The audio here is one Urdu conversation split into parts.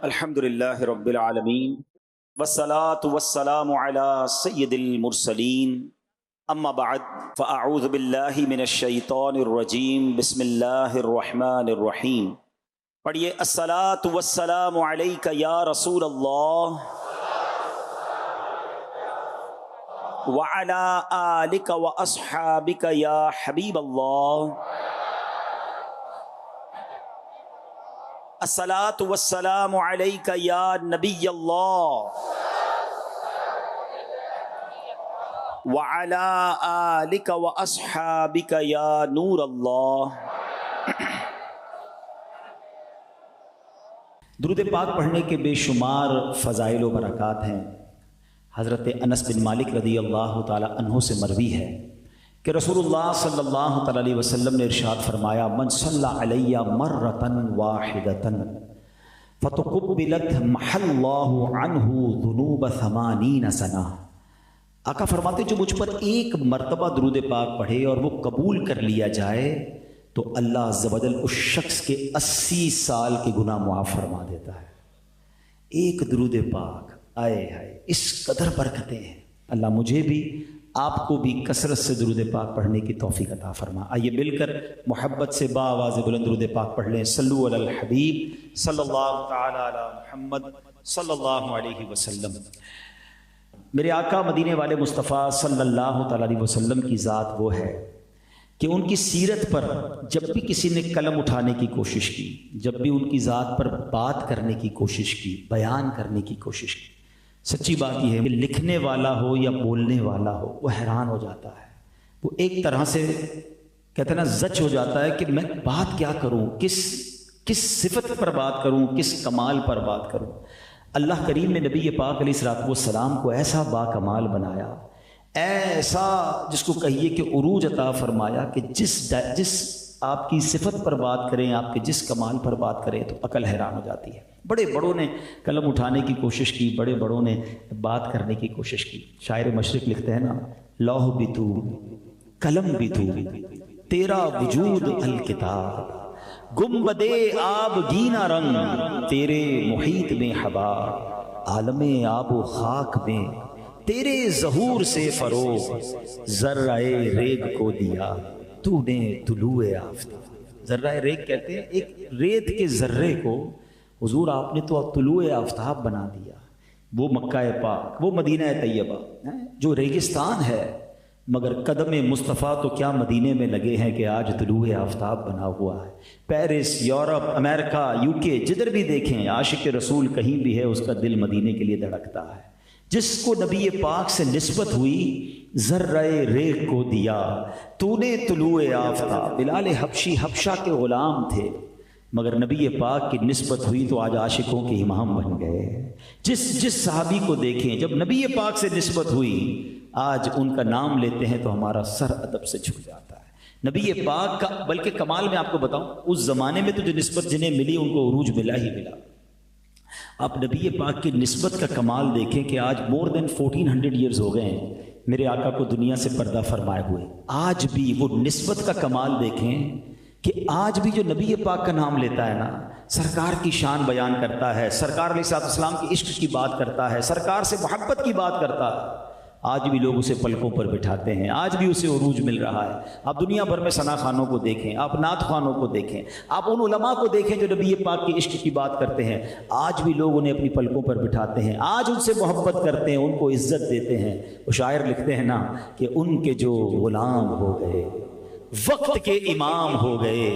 الحمدللہ رب العالمین والصلاة والسلام علی سید المرسلین اما بعد فاعوذ باللہ من الشیطان الرجیم بسم اللہ الرحمن الرحیم. پڑھیے الصلاۃ والسلام علیک یا رسول اللہ وعلی آلک واصحابک یا حبیب اللہ. الصلاۃ والسلام علیک یا نبی اللہ وعلی آلک واصحابک یا نور اللہ. درود پاک پڑھنے کے بے شمار فضائل و برکات ہیں. حضرت انس بن مالک رضی اللہ تعالی عنہ سے مروی ہے کہ رسول اللہ صلی اللہ تعالی علیہ وسلم نے ارشاد فرمایا من صلی علی مرۃ واحدۃ فتقبلت محى اللہ عنہ ذنوب 80 سنہ. آقا فرماتے جو مجھ پر ایک مرتبہ درود پاک پڑھے اور وہ قبول کر لیا جائے تو اللہ عز و جل اس شخص کے 80 سال کے گناہ معاف فرما دیتا ہے. ایک درود پاک آئے ہائے اس قدر برکتیں ہیں. اللہ مجھے بھی آپ کو بھی کثرت سے درود پاک پڑھنے کی توفیق عطا فرما. آئیے مل کر محبت سے با آواز بلند درود پاک پڑھ لیں. صلو علی الحبیب صلی اللہ تعالی علی محمد صلی اللہ علیہ وسلم. میرے آقا مدینے والے مصطفیٰ صلی اللہ تعالی علیہ وسلم کی ذات وہ ہے کہ ان کی سیرت پر جب بھی کسی نے قلم اٹھانے کی کوشش کی، جب بھی ان کی ذات پر بات کرنے کی کوشش کی، بیان کرنے کی کوشش کی، سچی بات یہ ہے کہ لکھنے والا ہو یا بولنے والا ہو وہ حیران ہو جاتا ہے. وہ ایک طرح سے کہتے ہیں نا زچ ہو جاتا ہے کہ میں بات کیا کروں، کس صفت پر بات کروں، کس کمال پر بات کروں. اللہ کریم نے نبی پاک علیہ الصلوۃ والسلام کو ایسا با کمال بنایا، ایسا جس کو کہیے کہ عروج عطا فرمایا کہ جس آپ کی صفت پر بات کریں، آپ کے جس کمال پر بات کریں تو عقل حیران ہو جاتی ہے. بڑے بڑوں نے قلم اٹھانے کی کوشش کی، بڑے بڑوں نے بات کرنے کی کوشش کی. شاعر مشرق لکھتے ہیں نا لوح بھی تو قلم بھی تو تیرا وجود الکتاب گنبدے آب گینا رنگ تیرے محیط میں حبا عالم آب و خاک میں تیرے ظہور سے فروغ ذرہ ریگ کو دیا تو نے طلوع آفتاب. ذرہ ریگ کہتے ہیں ایک ریت کے ذرے کو حضور آپ نے تو طلوع آفتاب بنا دیا. وہ مکہ پاک، وہ مدینہ طیبہ جو ریگستان ہے مگر قدم مصطفیٰ تو کیا مدینے میں لگے ہیں کہ آج طلوع آفتاب بنا ہوا ہے. پیرس، یورپ، امریکہ، UK جدھر بھی دیکھیں عاشق رسول کہیں بھی ہے اس کا دل مدینے کے لیے دھڑکتا ہے. جس کو نبی پاک سے نسبت ہوئی ذرہ ریگ کو دیا تو نے طلوع آفتاب. بلال حبشی حبشہ کے غلام تھے مگر نبی پاک کی نسبت ہوئی تو آج عاشقوں کے امام بن گئے. جس صحابی کو دیکھیں جب نبی پاک سے نسبت ہوئی آج ان کا نام لیتے ہیں تو ہمارا سر ادب سے جھک جاتا ہے. نبی پاک کا بلکہ کمال میں آپ کو بتاؤں اس زمانے میں تو جو نسبت جنہیں ملی ان کو عروج ملا ہی ملا. آپ نبی پاک کی نسبت کا کمال دیکھیں کہ آج more than 1400 years ہو گئے ہیں میرے آقا کو دنیا سے پردہ فرمائے ہوئے. آج بھی وہ نسبت کا کمال دیکھیں کہ آج بھی جو نبی پاک کا نام لیتا ہے نا سرکار کی شان بیان کرتا ہے، سرکار علیہ السلام کی عشق کی بات کرتا ہے، سرکار سے محبت کی بات کرتا ہے، آج بھی لوگ اسے پلکوں پر بٹھاتے ہیں، آج بھی اسے عروج مل رہا ہے. آپ دنیا بھر میں ثنا خانوں کو دیکھیں، آپ نعت خوانوں کو دیکھیں، آپ ان علماء کو دیکھیں جو نبی پاک کی عشق کی بات کرتے ہیں، آج بھی لوگ انہیں اپنی پلکوں پر بٹھاتے ہیں، آج ان سے محبت کرتے ہیں، ان کو عزت دیتے ہیں. وہ شاعر لکھتے ہیں نا کہ ان کے جو غلام ہو گئے وقت کے امام ہو گئے،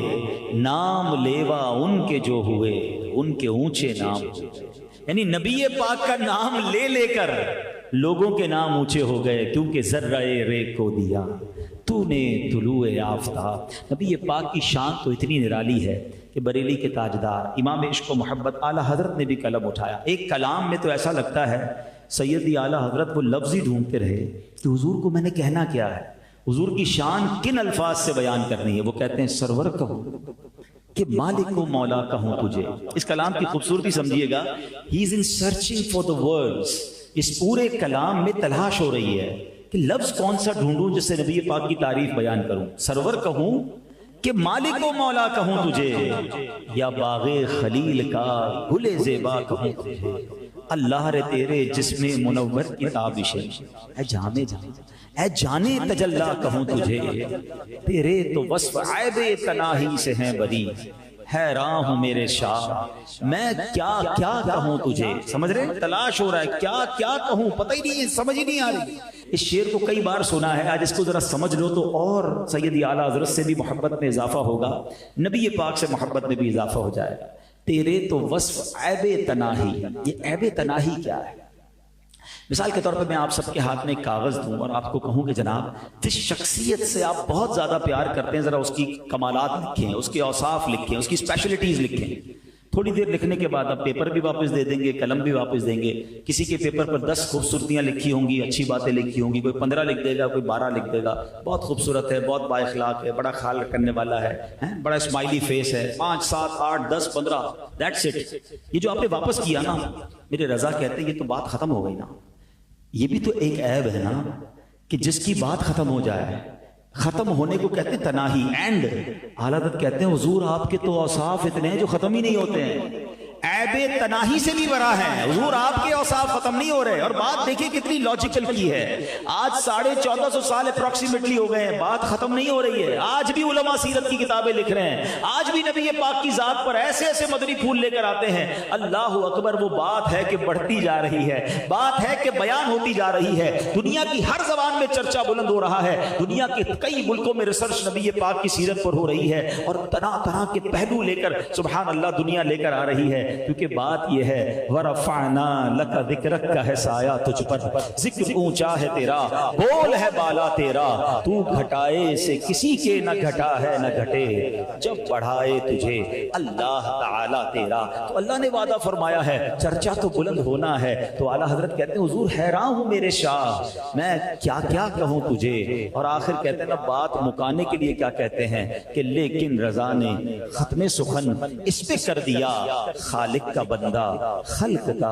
نام لیوا ان کے جو ہوئے ان کے اونچے نام ہوئے. یعنی نبی پاک کا نام لے لے کر لوگوں کے نام اونچے ہو گئے کیونکہ ذرہ ریگ کو دیا تو نے طلوع آفتاب. نبی پاک کی شان تو اتنی نرالی ہے کہ بریلی کے تاجدار امام عشق و محبت اعلیٰ حضرت نے بھی قلم اٹھایا. ایک کلام میں تو ایسا لگتا ہے سیدی اعلیٰ حضرت وہ لفظ ہی ڈھونڈتے رہے کہ حضور کو میں نے کہنا کیا ہے، حضور کی شان کن الفاظ سے بیان کرنی ہے. وہ کہتے ہیں سرور کہوں کہ مالک و مولا کہوں تجھے. اس کلام کی خوبصورتی سمجھیے گا. He is in searching for the words. اس پورے کلام میں تلاش ہو رہی ہے کہ لفظ کون سا ڈھونڈوں جس سے نبی پاک کی تعریف بیان کروں. سرور کہوں کہ مالک و مولا کہوں تجھے یا باغ خلیل کا گل زیبا کہوں تجھے، اللہ رے تیرے جسم منور کی تابش، اے جامے اے جانے تجلا کہوں تجھے، تیرے تو وصف عیب تناہی سے ہیں بری، حیران ہوں میرے شاہ میں کیا کیا کہوں تجھے۔ سمجھ رہے ہیں؟ تلاش ہو رہا ہے کیا کیا کہوں، پتہ ہی نہیں، سمجھ ہی نہیں آ رہی۔ اس شعر کو کئی بار سنا ہے، آج اس کو ذرا سمجھ لو تو اور سیدی اعلیٰ حضرت سے بھی محبت میں اضافہ ہوگا، نبی پاک سے محبت میں بھی اضافہ ہو جائے گا۔ تیرے تو وصف عیب تناہی، یہ عیب تناہی کیا ہے؟ مثال کے طور پر میں آپ سب کے ہاتھ میں ایک کاغذ دوں اور آپ کو کہوں کہ جناب جس شخصیت سے آپ بہت زیادہ پیار کرتے ہیں ذرا اس کی کمالات لکھیں، اس کے اوصاف لکھیں، اس کی اسپیشلٹیز لکھیں۔ تھوڑی دیر لکھنے کے بعد آپ پیپر بھی واپس دے دیں گے، قلم بھی واپس دیں گے۔ کسی کے پیپر پر 10 خوبصورتیاں لکھی ہوں گی، اچھی باتیں لکھی ہوں گی، کوئی 15 لکھ دے گا، کوئی 12 لکھ دے گا، بہت خوبصورت ہے، بہت با اخلاق ہے، بڑا خیال کرنے والا ہے، بڑا اسمائلی فیس ہے، 5 7 8 10 15 دیٹس اٹ۔ یہ جو آپ نے واپس کیا نا، میرے رضا کہتے ہیں یہ تو بات ختم ہو گئی نا۔ یہ بھی تو ایک عیب ہے نا کہ جس کی بات ختم ہو جائے، ختم ہونے کو کہتے ہیں تناہی، اینڈ اعلیٰ حضرت کہتے ہیں حضور آپ کے تو اوصاف اتنے ہیں جو ختم ہی نہیں ہوتے ہیں، عیب تناہی سے بھی برا ہے حضور آپ کے اوصاف ختم نہیں ہو رہے۔ اور بات دیکھیں کتنی لاجیکل کی ہے، آج 1450 سال اپروکسیمیٹلی ہو گئے ہیں، بات ختم نہیں ہو رہی ہے۔ آج بھی علماء سیرت کی کتابیں لکھ رہے ہیں، آج بھی نبی پاک کی ذات پر ایسے ایسے مدنی پھول لے کر آتے ہیں۔ اللہ اکبر، وہ بات ہے کہ بڑھتی جا رہی ہے، بات ہے کہ بیان ہوتی جا رہی ہے، دنیا کی ہر زبان میں چرچا بلند ہو رہا ہے، دنیا کے کئی ملکوں میں ریسرچ نبی پاک کی سیرت پر ہو رہی ہے، اور طرح طرح کے پہلو لے کر سبحان اللہ دنیا لے کر آ رہی ہے۔ کیونکہ بات یہ ہے وَرَفَعْنَا لَكَ ذِكْرَكَ کا ہے سایہ تجھ پر، ذکر اونچا ہے تیرا، بول ہے بالا تیرا، تو گھٹائے سے کسی کے نہ گھٹا ہے نہ گھٹے، جب بڑھائے تجھے اللہ تعالیٰ تیرا۔ تو اللہ نے وعدہ فرمایا ہے چرچا تو بلند ہونا ہے۔ تو اعلیٰ حضرت کہتے ہیں حضور حیران ہوں میرے شاہ میں کیا کیا کہوں تجھے۔ اور آخر کہتے ہیں نا بات مکانے کے لیے کیا کہتے ہیں کہ لیکن رضا نے ختم سخن اس پہ کر دیا، خالق کا بندہ خلق کا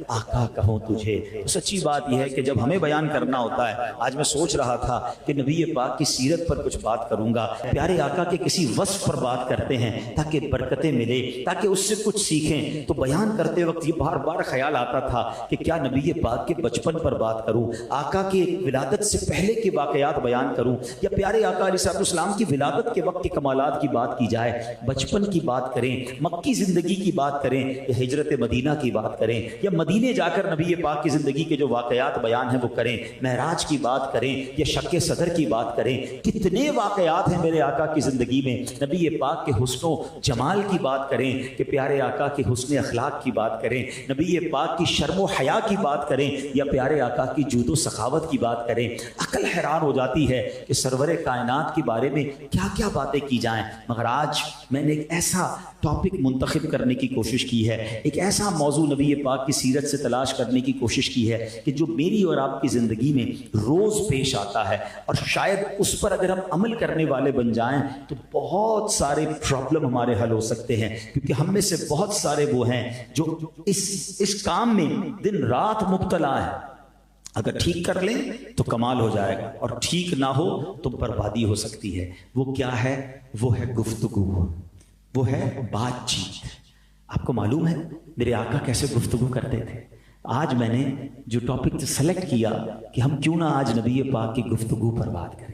آقا کہوں تجھے۔ سچی بات یہ ہے کہ جب ہمیں بیان کرنا ہوتا ہے، آج میں سوچ رہا تھا کہ نبی پاک کی سیرت پر کچھ بات کروں گا، پیارے آقا کے کسی وصف پر بات کرتے ہیں تاکہ برکتیں ملے، تاکہ اس سے کچھ سیکھیں۔ تو بیان کرتے وقت یہ بار بار خیال آتا تھا کہ کیا نبی پاک کے بچپن پر بات کروں، آقا کی ولادت سے پہلے کے واقعات بیان کروں، یا پیارے آقا علیہ السلام کی ولادت کے وقت کے کمالات کی بات کی جائے، بچپن کی بات کریں، مکی زندگی کی بات کریں، یا ہجرت مدینہ کی بات کریں، یا مدینے جا کر نبی پاک کی زندگی کے جو واقعات بیان ہیں وہ کریں، معراج کی بات کریں یا شق صدر کی بات کریں۔ کتنے واقعات ہیں میرے آقا کی زندگی میں، نبی پاک کے حسن و جمال کی بات کریں کہ پیارے آقا کے حسن اخلاق کی بات کریں، نبی پاک کی شرم و حیا کی بات کریں، یا پیارے آقا کی جود و سخاوت کی بات کریں۔ عقل حیران ہو جاتی ہے کہ سرور کائنات کے بارے میں کیا کیا باتیں کی جائیں، مگر آج میں نے ایک ایسا ٹاپک منتخب کرنے کی کوشش کی ہے، ایک ایسا موضوع نبی پاک کی سیرت سے تلاش کرنے کی کوشش کی ہے کہ جو میری اور آپ کی زندگی میں روز پیش آتا ہے، اور شاید اس پر اگر ہم عمل کرنے والے بن جائیں تو بہت سارے پرابلم ہمارے حل ہو سکتے ہیں۔ کیونکہ ہم میں سے بہت سارے وہ ہیں جو اس کام میں دن رات مبتلا ہیں، اگر ٹھیک کر لیں تو کمال ہو جائے گا، اور ٹھیک نہ ہو تو بربادی ہو سکتی ہے۔ وہ کیا ہے؟ وہ ہے گفتگو، وہ ہے بات چیت۔ آپ کو معلوم ہے میرے آقا کیسے گفتگو کرتے تھے؟ آج میں نے جو ٹاپک سلیکٹ کیا کہ ہم کیوں نہ آج نبی پاک کی گفتگو پر بات کریں،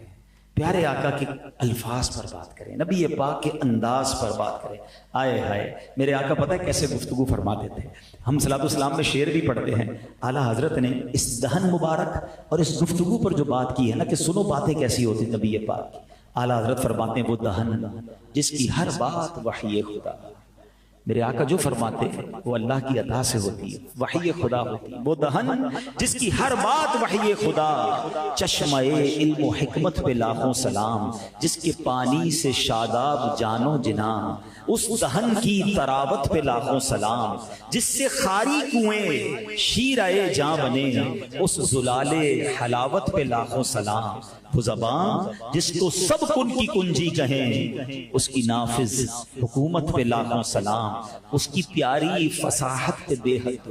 پیارے آقا کے الفاظ پر بات کریں، نبی پاک کے انداز پر بات کریں۔ آئے ہائے میرے آقا پتہ ہے کیسے گفتگو فرماتے تھے؟ ہم صلاۃ والسلام میں شعر بھی پڑھتے ہیں، اعلیٰ حضرت نے اس دہن مبارک اور اس گفتگو پر جو بات کی ہے نا کہ سنو باتیں کیسی ہوتی نبی پاک کی، اعلیٰ حضرت فرماتے ہیں وہ دہن جس کی ہر بات وحی خدا۔ میرے آقا جو فرماتے ہیں وہ اللہ کی عطا سے ہوتی ہے، وحی خدا ہوتی ہے۔ وہ دہن جس کی ہر بات وحی خدا، چشمہ علم و حکمت پہ لاکھوں سلام، جس کے پانی سے شاداب جانو جنان، اس دہن کی تراوت پہ لاکھوں سلام، جس سے خاری کنویں شیرہ جاں بنے، اس زلال حلاوت پہ لاکھوں سلام۔ وہ زبان جس کو سب کن کی کنجی کہیں، اس کی نافذ حکومت پہ لاکھوں سلام، اس کی پیاری فصاحت پہ بے حد۔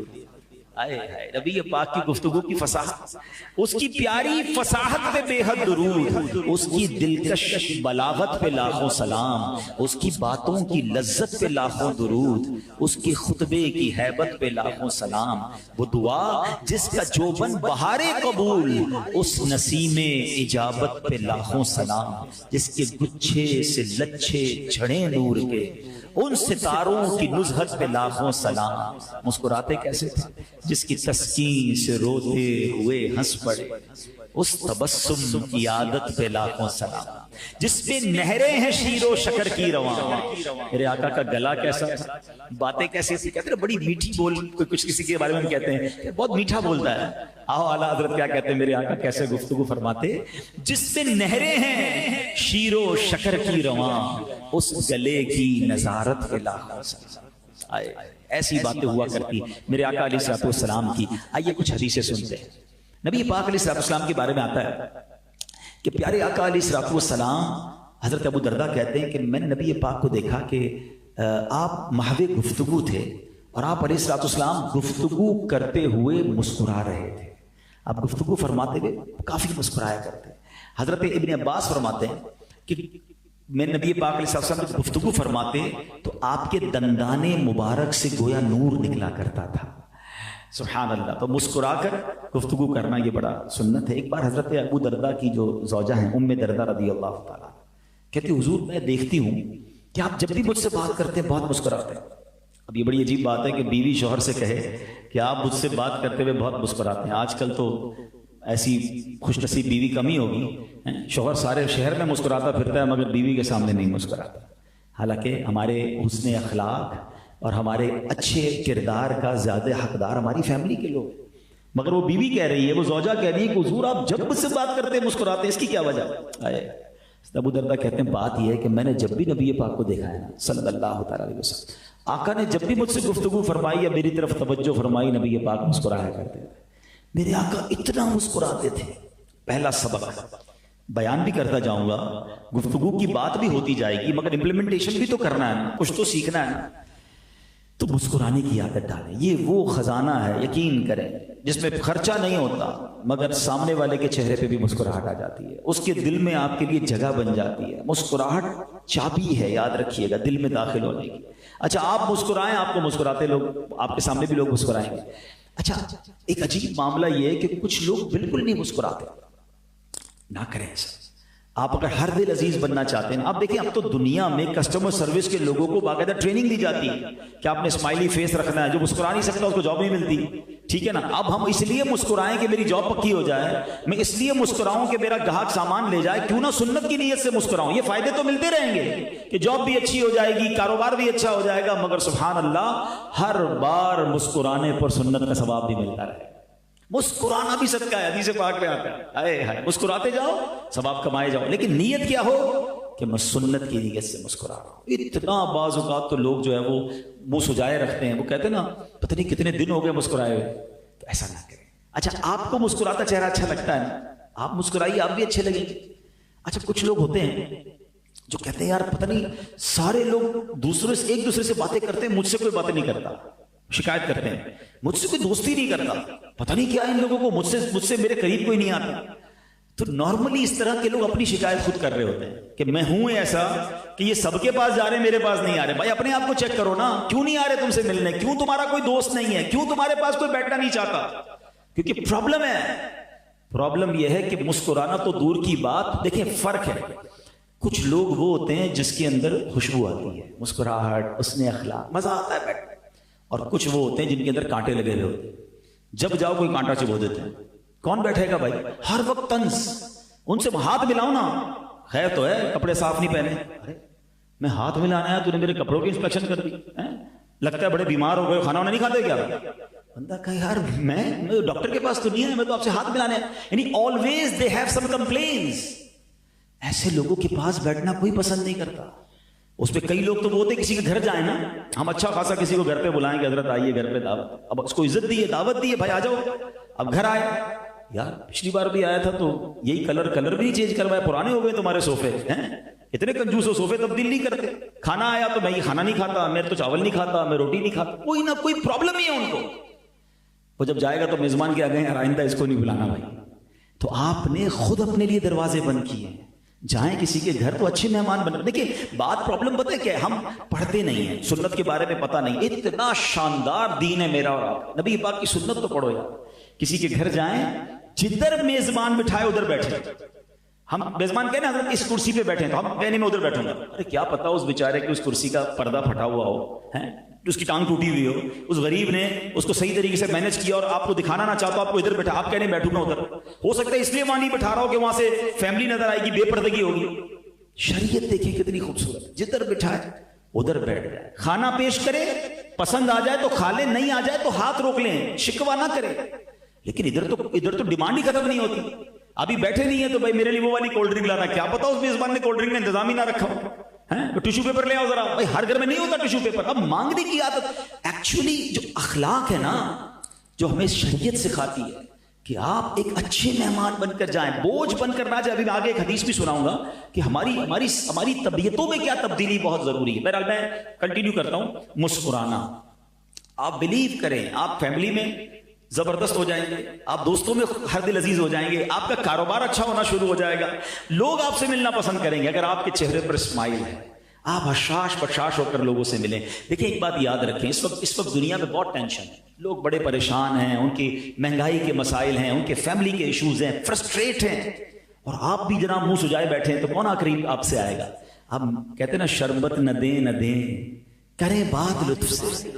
نبی پاک کی گفتگو کی فصاحت، اس کی پیاری فصاحت پہ بے حد درود، اس کی دلکش بلاغت پہ لاکھوں سلام، اس کی باتوں کی لذت پہ لاکھوں درود، اس کی خطبے کی ہیبت پہ لاکھوں سلام، وہ دعا جس کا جوبن بہارے قبول، اس نسیم اجابت پہ لاکھوں سلام، جس کے گچھے سے لچھے جھڑے نور کے، ان ستاروں کی نزہت پہ لاکھوں سلام۔ مسکراتے کیسے تھے؟ جس کی تسکین سے روتے ہوئے ہنس پڑے، اس تبسم کی عادت پہ لاکھوں سلام، جس پہ نہریں ہیں شیر و شکر کی رواں۔ میرے آقا کا گلا کیسا تھا، باتیں کیسی تھی، کہتے ہیں بڑی میٹھی بول، کوئی کچھ کسی کے بارے میں کہتے ہیں کہ بہت میٹھا بولتا ہے۔ آؤ اعلیٰ حضرت کیا کہتے ہیں، میرے آقا کیسے گفتگو فرماتے، جس پہ نہریں ہیں شیر و شکر کی رواں، اس گلے کی نظارت پہ لاکھوں سلام۔ ایسی باتیں ہوا کرتی میرے آقا علیہ الصلوۃ والسلام کی۔ آئیے کچھ حدیثیں سنتے ہیں۔ نبی پاک علیہ الصلوۃ والسلام کے بارے میں آتا ہے کہ پیارے آقا علیہ الصلوۃ والسلام، حضرت ابو درداء کہتے ہیں کہ میں نے نبی پاک کو دیکھا کہ آپ محو گفتگو تھے، اور آپ علیہ الصلوۃ والسلام گفتگو کرتے ہوئے مسکرا رہے تھے۔ آپ گفتگو فرماتے ہوئے کافی مسکرایا کرتے۔ حضرت ابن عباس فرماتے ہیں کہ میں نبی پاک علیہ السلام جب گفتگو فرماتے تو آپ کے دندان مبارک سے گویا نور نکلا کرتا تھا۔ سبحان اللہ۔ تو مسکرا کر گفتگو کرنا یہ بڑا سنت ہے۔ ایک بار حضرت ابو درداء کی جو زوجہ ہیں ام درداء رضی اللہ تعالیٰ کہتی حضور میں دیکھتی ہوں کہ آپ جب بھی مجھ سے بات کرتے ہیں بہت مسکراتے ہیں۔ اب یہ بڑی عجیب بات ہے کہ بیوی شوہر سے کہے کہ آپ مجھ سے بات کرتے ہوئے بہت مسکراتے ہیں۔ آج کل تو ایسی خوش نصیب بیوی کم ہی ہوگی، شوہر سارے شہر میں مسکراتا پھرتا ہے مگر بیوی کے سامنے نہیں مسکراتا۔ حالانکہ ہمارے حسن اخلاق اور ہمارے اچھے کردار کا زیادہ حقدار ہماری فیملی کے لوگ، مگر وہ بیوی کہہ رہی ہے، وہ زوجہ کہہ رہی ہے کہ حضور آپ جب مجھ سے بات کرتے ہیں مسکراتے ہیں، اس کی کیا وجہ ہے؟ ابو درداء کہتے ہیں بات یہ ہے کہ میں نے جب بھی نبی پاک کو دیکھا ہے نا صلی اللہ تعالیٰ علیہ وسلم، آقا نے جب بھی مجھ سے گفتگو فرمائی یا میری طرف توجہ فرمائی، نبی پاک مسکرایا کرتے تھے۔ میرے آقا اتنا مسکراتے تھے۔ پہلا سبق بیان بھی کرتا جاؤں گا، گفتگو کی بات بھی ہوتی جائے گی مگر امپلیمنٹیشن بھی تو کرنا ہے نا، کچھ تو سیکھنا ہے نا۔ تو مسکرانے کی عادت ڈالیں، یہ وہ خزانہ ہے یقین کریں جس میں خرچہ نہیں ہوتا مگر سامنے والے کے چہرے پہ بھی مسکراہٹ آ جاتی ہے، اس کے دل میں آپ کے لیے جگہ بن جاتی ہے۔ مسکراہٹ چابی ہے، یاد رکھیے گا، دل میں داخل ہونے کی۔ اچھا آپ مسکرائیں، آپ کو مسکراتے لوگ، آپ کے سامنے بھی لوگ مسکرائیں گے۔ اچھا ایک عجیب معاملہ یہ ہے کہ کچھ لوگ بالکل نہیں مسکراتے، نہ کریں ایسا۔ آپ اگر ہر دل عزیز بننا چاہتے ہیں، آپ دیکھیں اب تو دنیا میں کسٹمر سروس کے لوگوں کو باقاعدہ ٹریننگ دی جاتی ہے کہ آپ نے اسمائلی فیس رکھنا ہے، جو مسکرا نہیں سکتا اس کو جاب نہیں ملتی، ٹھیک ہے نا۔ اب ہم اس لیے مسکرائیں کہ میری جاب پکی ہو جائے، میں اس لیے مسکراؤں کہ میرا گاہک سامان لے جائے، کیوں نہ سنت کی نیت سے مسکراؤں، یہ فائدے تو ملتے رہیں گے کہ جاب بھی اچھی ہو جائے گی، کاروبار بھی اچھا ہو جائے گا، مگر سبحان اللہ ہر بار مسکرانے پر سنت کا ثواب بھی ملتا رہے۔ مسکرانا بھی صدقہ ہے، حدیث پاک میں آتا ہے، ہائے ہائے مسکراتے جاؤ ثواب کمائے جاؤ، لیکن نیت کیا ہو کہ میں سنت کی نیت سے مسکرا رہا ہوں۔ اتنا بعض اوقات تو لوگ جو ہے وہ منہ سجائے رکھتے ہیں، وہ کہتے ہیں نا پتہ نہیں کتنے دن ہو گئے مسکرائے ہوئے، تو ایسا نہ کریں۔ اچھا آپ کو مسکراتا چہرہ اچھا لگتا ہے نا، آپ مسکرائیے، آپ بھی اچھے لگیں گے۔ اچھا کچھ لوگ ہوتے ہیں جو کہتے ہیں یار پتہ نہیں سارے لوگ دوسرے سے ایک دوسرے سے باتیں کرتے ہیں، مجھ سے کوئی باتیں نہیں کرتا، شکایت کرتے ہیں مجھ سے کوئی دوستی نہیں کرتا، پتہ نہیں کیا ان لوگوں کو، مجھ سے میرے قریب کوئی نہیں آتا۔ تو نارملی اس طرح کے لوگ اپنی شکایت خود کر رہے ہوتے ہیں کہ میں ہوں ایسا کہ یہ سب کے پاس جا رہے ہیں میرے پاس نہیں آ رہے۔ بھائی اپنے آپ کو چیک کرو نا، کیوں نہیں آ رہے تم سے ملنے، کیوں تمہارا کوئی دوست نہیں ہے، کیوں تمہارے پاس کوئی بیٹھنا نہیں چاہتا؟ کیونکہ پرابلم ہے، پرابلم یہ ہے کہ مسکرانا تو دور کی بات، دیکھیں فرق ہے۔ کچھ لوگ وہ ہوتے ہیں جس کے اندر خوشبو آتی ہے، مسکراہٹ، حسن اخلاق، مزہ آتا ہے بیٹھ، اور کچھ وہ ہوتے ہیں جن کے اندر کانٹے لگے ہوئے ہوتے ہیں، جب جاؤ کوئی کانٹا چبھو دیتے ہیں۔ کون بیٹھے گا بھائی، ہر وقت طنز، ان سے ہاتھ ملاؤ نا، خیر تو ہے کپڑے صاف نہیں پہنے، ارے میں ہاتھ ملانا ہے، تو نے میرے کپڑوں کی انسپیکشن کر دی، لگتا ہے بڑے بیمار ہو گئے، کھانا وانا نہیں کھاتے کیا؟ بندہ کہے یار میں ڈاکٹر کے پاس تو نہیں ہے، میں تو آپ سے ہاتھ ملانے ہیں، یعنی always they have some complaints. ایسے لوگوں کے پاس بیٹھنا کوئی پسند نہیں کرتا۔ اس پہ کئی لوگ تو وہ ہوتے کسی کے گھر جائیں نا، ہم اچھا خاصا کسی کو گھر پہ بلائیں گے، حضرت آئیے گھر پہ دعوت، اب اس کو عزت دی ہے، دعوت دی ہے، بھائی آ جاؤ، اب گھر آئے، یار پچھلی بار بھی آیا تھا تو یہی کلر بھی چینج کروایا، پرانے ہو گئے تمہارے صوفے ہیں، اتنے کنجوس ہو، صوفے تبدیل نہیں کرتے، کھانا آیا تو میں یہ کھانا نہیں کھاتا، میں تو چاول نہیں کھاتا، میں روٹی نہیں کھاتا، کوئی نہ کوئی پرابلم ہی ہے ان کو۔ وہ جب جائے گا تو میزبان کے آگے آئندہ اس کو نہیں بلانا بھائی. تو آپ نے خود اپنے لیے دروازے بند کیے ہیں. جائیں کسی کے گھر تو اچھے مہمان بن. دیکھیں بات پرابلم پتہ ہے کہ ہم پڑھتے نہیں ہیں, سنت کے بارے میں پتہ نہیں. اتنا شاندار دین ہے میرا اور آپ, نبی پاک کی سنت تو پڑھو یار. کسی کے گھر جائیں, جدھر میزبان بٹھائے ادھر بیٹھے. ہم میزبان کہنے حضرت اس کرسی پہ بیٹھے ہیں تو ہم کہنے میں ادھر بیٹھوں گا. ارے کیا پتا اس بیچارے کی اس کرسی کا پردہ پھٹا ہوا ہو, اس کی ٹانگ ٹوٹی ہوئی ہو, اس غریب نے اس کو صحیح طریقے سے مینج کیا اور آپ کو دکھانا نہ چاہتا, آپ کو ادھر بیٹھا, آپ کہنے بیٹھوں گا ادھر. ہو سکتا ہے اس لیے وہاں نہیں بٹھا رہا ہو کہ وہاں سے فیملی نظر آئے گی, بے پردگی ہوگی. شریعت دیکھیں کتنی خوبصورت, جدھر بٹھائے ادھر بیٹھ جائے. کھانا پیش کرے, پسند آ جائے تو کھا لیں, نہیں آ جائے تو ہاتھ روک لیں, شکوہ نہ کرے. لیکن ادھر تو ڈیمانڈ ہی ختم نہیں ہوتی. ابھی بیٹھے نہیں ہے تو بھائی میرے لیے وہ والی کولڈ ڈرنک لانا. کیا پتا اس میزبان نے کولڈ ڈرنک کا انتظام ہی نہ رکھا ہو, ٹیشو پیپر لے آؤ ذرا. بھائی ہر گھر میں نہیں ہوتا ٹیشو پیپر. اب مانگنے کی عادت ایکچولی جو اخلاق ہے نا, جو ہمیں شریعت سکھاتی ہے کہ آپ ایک اچھے مہمان بن کر جائیں, بوجھ بن کر نہ جائیں. ابھی میں آگے ایک حدیث بھی سناؤں گا کہ ہماری طبیعتوں میں کیا تبدیلی بہت ضروری ہے. بہرحال میں کنٹینیو کرتا ہوں. مسکرانا, آپ بلیو کریں آپ فیملی میں زبردست ہو جائیں گے, آپ دوستوں میں ہر دل عزیز ہو جائیں گے, آپ کا کاروبار اچھا ہونا شروع ہو جائے گا, لوگ آپ سے ملنا پسند کریں گے اگر آپ کے چہرے پر اسمائل ہے, آپ حشاش بشاش ہو کر لوگوں سے ملیں. دیکھیں ایک بات یاد رکھیں, اس وقت دنیا میں بہت ٹینشن ہے, لوگ بڑے پریشان ہیں, ان کی مہنگائی کے مسائل ہیں, ان کے فیملی کے ایشوز ہیں, فرسٹریٹ ہیں, اور آپ بھی جناب منہ سجائے بیٹھے ہیں تو کون قریب آپ سے آئے گا. اب کہتے ہیں نا شربت نہ دیں کریں بات لطف سے,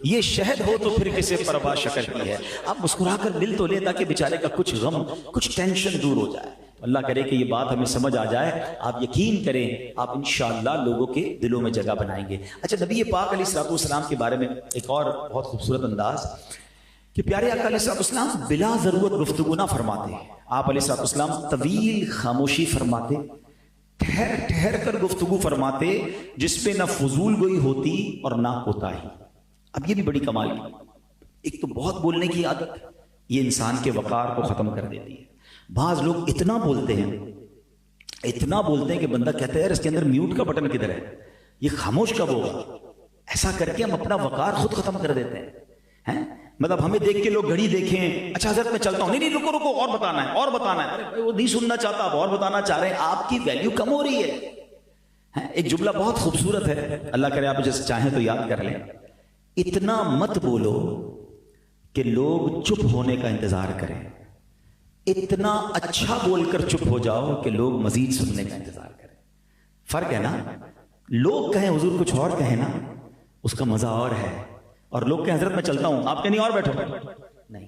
یہ شہد ہو تو پھر کسے پرواہ شکر کی ہے. آپ مسکرا کر مل تو لیں تاکہ بیچارے کا کچھ غم کچھ ٹینشن دور ہو جائے. اللہ کرے کہ یہ بات ہمیں سمجھ آ جائے. آپ یقین کریں آپ انشاءاللہ لوگوں کے دلوں میں جگہ بنائیں گے. اچھا نبی پاک علیہ الصلوۃ والسلام کے بارے میں ایک اور بہت خوبصورت انداز کہ پیارے آقا علیہ الصلوۃ والسلام بلا ضرورت گفتگو نہ فرماتے. آپ علیہ الصلوۃ والسلام طویل خاموشی فرماتے, ٹھہر کر گفتگو فرماتے, جس پہ نہ فضول گوئی ہوتی اور نہ کوتاہی. اب یہ بھی بڑی کمال کی. ایک تو بہت بولنے کی عادت یہ انسان کے وقار کو ختم کر دیتی ہے. بعض لوگ اتنا بولتے ہیں کہ بندہ کہتا ہے یار اس کے اندر میوٹ کا بٹن کدھر ہے, یہ خاموش کب ہوگا. ایسا کر کے ہم اپنا وقار خود ختم کر دیتے ہیں. مطلب ہمیں دیکھ کے لوگ گھڑی دیکھیں, اچھا حضرت میں چلتا ہوں, نہیں رکو اور بتانا ہے. ارے بھائی وہ نہیں سننا چاہتا, آپ اور بتانا چاہ رہے ہیں, آپ کی ویلیو کم ہو رہی ہے. ایک جملہ بہت خوبصورت ہے, اللہ کرے آپ جیسے چاہیں تو یاد کر لیں. اتنا مت بولو کہ لوگ چپ ہونے کا انتظار کریں, اتنا اچھا بول کر چپ ہو جاؤ کہ لوگ مزید سننے کا انتظار کریں. فرق ہے نا, لوگ کہیں حضور کچھ اور کہیں نا, اس کا مزہ اور ہے, اور لوگ کہیں حضرت میں چلتا ہوں, آپ کہیں نہیں اور بیٹھو. نہیں,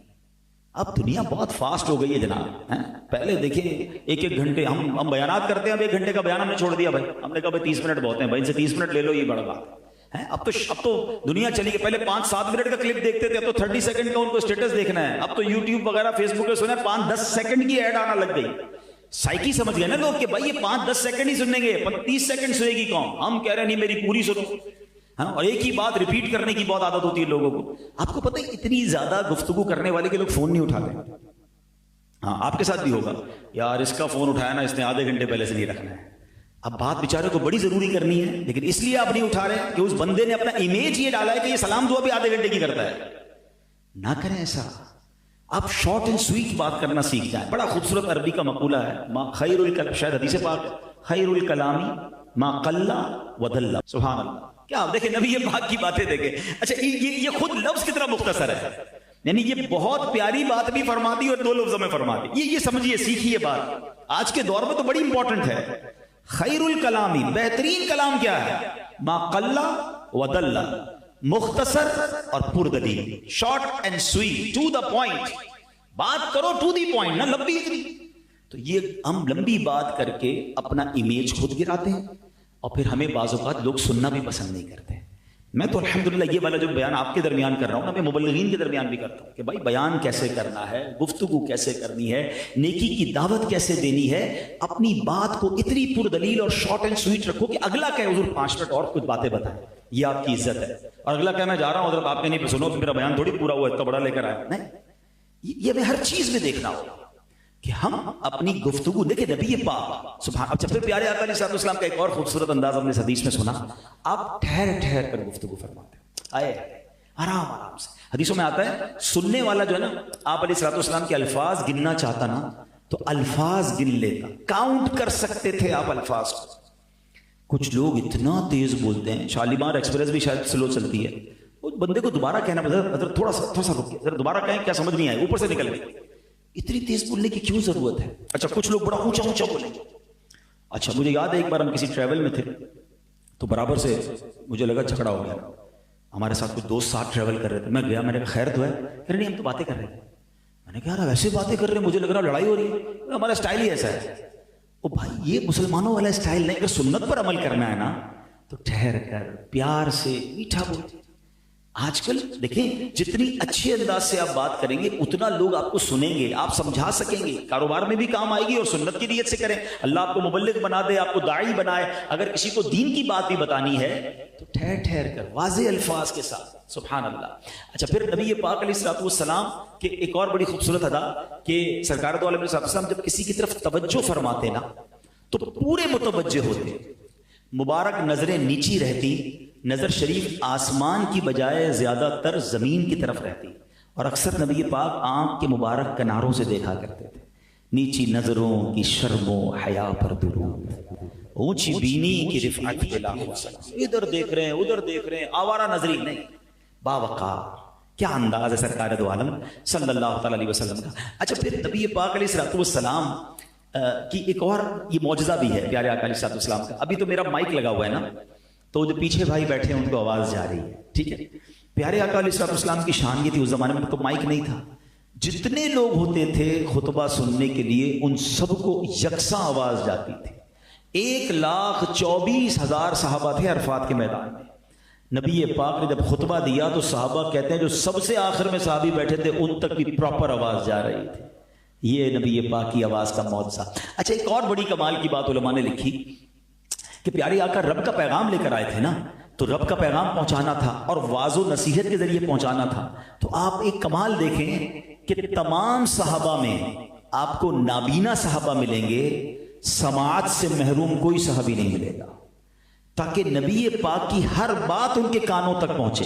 اب دنیا بہت فاسٹ ہو گئی ہے جناب. پہلے دیکھیں ایک گھنٹے ہم بیانات کرتے ہیں, اب 1 گھنٹے کا بیان ہم نے چھوڑ دیا بھائی. ہم نے کہا بھائی 30 منٹ بہت ہیں بھائی, ان سے 30 منٹ لے لو, یہ بڑا بات ہے. اب تو دنیا چلی گئی. پہلے 5-7 منٹ کا کلپ دیکھتے تھے, اب تو 30 سیکنڈ کا ان کو اسٹیٹس دیکھنا ہے. اب تو یوٹیوب وغیرہ فیس بک پہ سنے 5-10 سیکنڈ کی ایڈ آنا لگ گئی. سائیکی سمجھ گئے نا لوگ کہ بھائی یہ 5-10 سیکنڈ ہی سنیں گے, 30 سیکنڈ سنے گی کون. ہم کہہ رہے ہیں نہیں میری پوری سنو. اور ایک ہی بات ریپیٹ کرنے کی بہت عادت ہوتی ہے لوگوں کو. آپ کو پتہ ہے اتنی زیادہ گفتگو کرنے والے کے لوگ فون نہیں اٹھاتے. ہاں آپ کے ساتھ بھی ہوگا, یار اس کا فون اٹھایا نا اس نے آدھے گھنٹے پہلے سے نہیں رکھنا ہے. اب بات بیچارے کو بڑی ضروری کرنی ہے, لیکن اس لیے آپ نہیں اٹھا رہے کہ اس بندے نے اپنا امیج یہ ڈالا ہے کہ یہ سلام دعا بھی آدھے گھنٹے کی کرتا ہے. نہ کریں ایسا. آپ شارٹ اینڈ سویٹ بات کرنا سیکھ جائیں. بڑا خوبصورت عربی کا مقولہ ہے, ما خیر الکلام, شاید حدیث پاک, خیر الکلامی ما قل ودل. سبحان اللہ. کیا دیکھیں نبی پاک کی باتیں دیکھیں. اچھا یہ خود لفظ کتنا مختصر ہے, یعنی یہ بہت پیاری بات بھی فرما دی اور 2 لفظوں میں فرما دی. یہ سمجھیے, سیکھیے بات. آج کے دور میں تو بڑی امپورٹنٹ ہے. خیر الکلامی, بہترین کلام کیا ہے؟ ما قل ودل, مختصر اور پردلیل, short and sweet, to the point. بات کرو ٹو دی پوائنٹ, نہ لمبی اتنی. تو یہ ہم لمبی بات کر کے اپنا امیج خود گراتے ہیں, اور پھر ہمیں بعض اوقات لوگ سننا بھی پسند نہیں کرتے. میں تو الحمدللہ یہ والا جو بیان آپ کے درمیان کر رہا ہوں نا, میں مبلغین کے درمیان بھی کرتا ہوں کہ بھائی بیان کیسے کرنا ہے, گفتگو کیسے کرنی ہے, نیکی کی دعوت کیسے دینی ہے. اپنی بات کو اتنی پردلیل اور شارٹ اینڈ سویٹ رکھو کہ اگلا کہے حضور 5 منٹ اور کچھ باتیں بتائیں, یہ آپ کی عزت ہے. اور اگلا کہے میں جا رہا ہوں حضرت, آپ کے نہیں سنو میرا بیان تھوڑی پورا ہوا, اتنا بڑا لے کر آیا. نہیں, یہ ہمیں ہر چیز میں دیکھنا ہوگا کہ ہم اپنی گفتگو دیکھیں. نبی پاک سبحان. اب جب پیارے آقا علیہ السلام کا ایک اور خوبصورت انداز ہم نے حدیث میں سنا, آپ ٹھہر کر گفتگو فرماتے. آرام آرام سے. حدیثوں میں آتا ہے سننے والا جو ہے نا آپ علیہ الصلوۃ والسلام کے الفاظ گننا چاہتا نا تو الفاظ گن لیتا, کاؤنٹ کر سکتے تھے آپ الفاظ کو. کچھ لوگ اتنا تیز بولتے ہیں, شالیمار ایکسپریس بھی شاید سلو چلتی ہے, وہ بندے کو دوبارہ کہنا حضرت تھوڑا سا رکیے, ذرا دوبارہ کہیں, کیا سمجھ نہیں آئے, اوپر سے نکل گئے. اتنی تیز بولنے کی کیوں ضرورت ہے؟ اچھا کچھ لوگ بڑا اونچا اونچا بولیں گے. اچھا مجھے یاد ہے ایک بار ہم کسی ٹریول میں تھے تو برابر سے مجھے لگا جھگڑا ہو گیا. ہمارے ساتھ کچھ دوست ساتھ ٹریول کر رہے تھے, میں گیا, میں نے کہا خیر تو ہے, پھر نہیں ہم تو باتیں کر رہے تھے. میں نے کہا ویسے باتیں کر رہے ہیں, مجھے لگ رہا لڑائی ہو رہی ہے, ہمارا اسٹائل ہی ایسا ہے. او بھائی یہ مسلمانوں والا اسٹائل نہیں, اگر سنت پر عمل کرنا ہے نا تو ٹھہر کر پیار سے میٹھا بولتے. آج کل دیکھیں جتنی اچھے انداز سے آپ بات کریں گے اتنا لوگ آپ کو سنیں گے, آپ سمجھا سکیں گے, کاروبار میں بھی کام آئے گی, اور سنت کی نیت سے کریں. اللہ آپ کو مبلغ بنا دے, آپ کو داعی بنائے. اگر کسی کو دین کی بات بھی بتانی ہے تو ٹھہر ٹھہر کر واضح الفاظ کے ساتھ. سبحان اللہ. اچھا پھر نبی پاک علیہ الصلوۃ والسلام کے ایک اور بڑی خوبصورت ادا کہ سرکار دو عالم علیہ السلام جب کسی کی طرف توجہ فرماتے نا تو پورے متوجہ ہوتے, مبارک نظریں نیچی رہتی, نظر شریف آسمان کی بجائے زیادہ تر زمین کی طرف رہتی, اور اکثر نبی پاک آنکھ کے مبارک کناروں سے دیکھا کرتے تھے. نیچی نظروں کی شرم و حیا پر درود, اونچی بینی کی رفعت کے لاکھوں سلام. ادھر دیکھ رہے ہیں ادھر دیکھ رہے ہیں, آوارہ نظری نہیں, باوقار. کیا انداز ہے سرکار دو عالم صلی اللہ تعالی علیہ وسلم کا. اچھا پھر نبی پاک علیہ الصلوۃ والسلام کی ایک اور یہ معجزہ بھی ہے پیارے آقا علیہ الصلوۃ والسلام کا. ابھی تو میرا مائک لگا ہوا ہے نا, تو جو پیچھے بھائی بیٹھے ہیں ان کو آواز جا رہی ہے, ٹھیک ہے. پیارے آقا علیہ الصلوۃ والسلام کی شان یہ تھی, اس زمانے میں تو مائک نہیں تھا, جتنے لوگ ہوتے تھے خطبہ سننے کے لیے ان سب کو یکساں آواز جاتی تھی. 1,24,000 صحابہ تھے عرفات کے میدان میں. نبی پاک نے جب خطبہ دیا تو صحابہ کہتے ہیں جو سب سے آخر میں صحابی بیٹھے تھے ان تک بھی پراپر آواز جا رہی تھی. یہ نبی پاک کی آواز کا معجزہ. اچھا ایک اور بڑی کمال کی بات علماء نے لکھی کہ پیارے آقا رب کا پیغام لے کر آئے تھے نا, تو رب کا پیغام پہنچانا تھا اور واضح و نصیحت کے ذریعے پہنچانا تھا. تو آپ ایک کمال دیکھیں کہ تمام صحابہ میں آپ کو نابینا صحابہ ملیں گے, سماعت سے محروم کوئی صحابی نہیں ملے گا, تاکہ نبی پاک کی ہر بات ان کے کانوں تک پہنچے.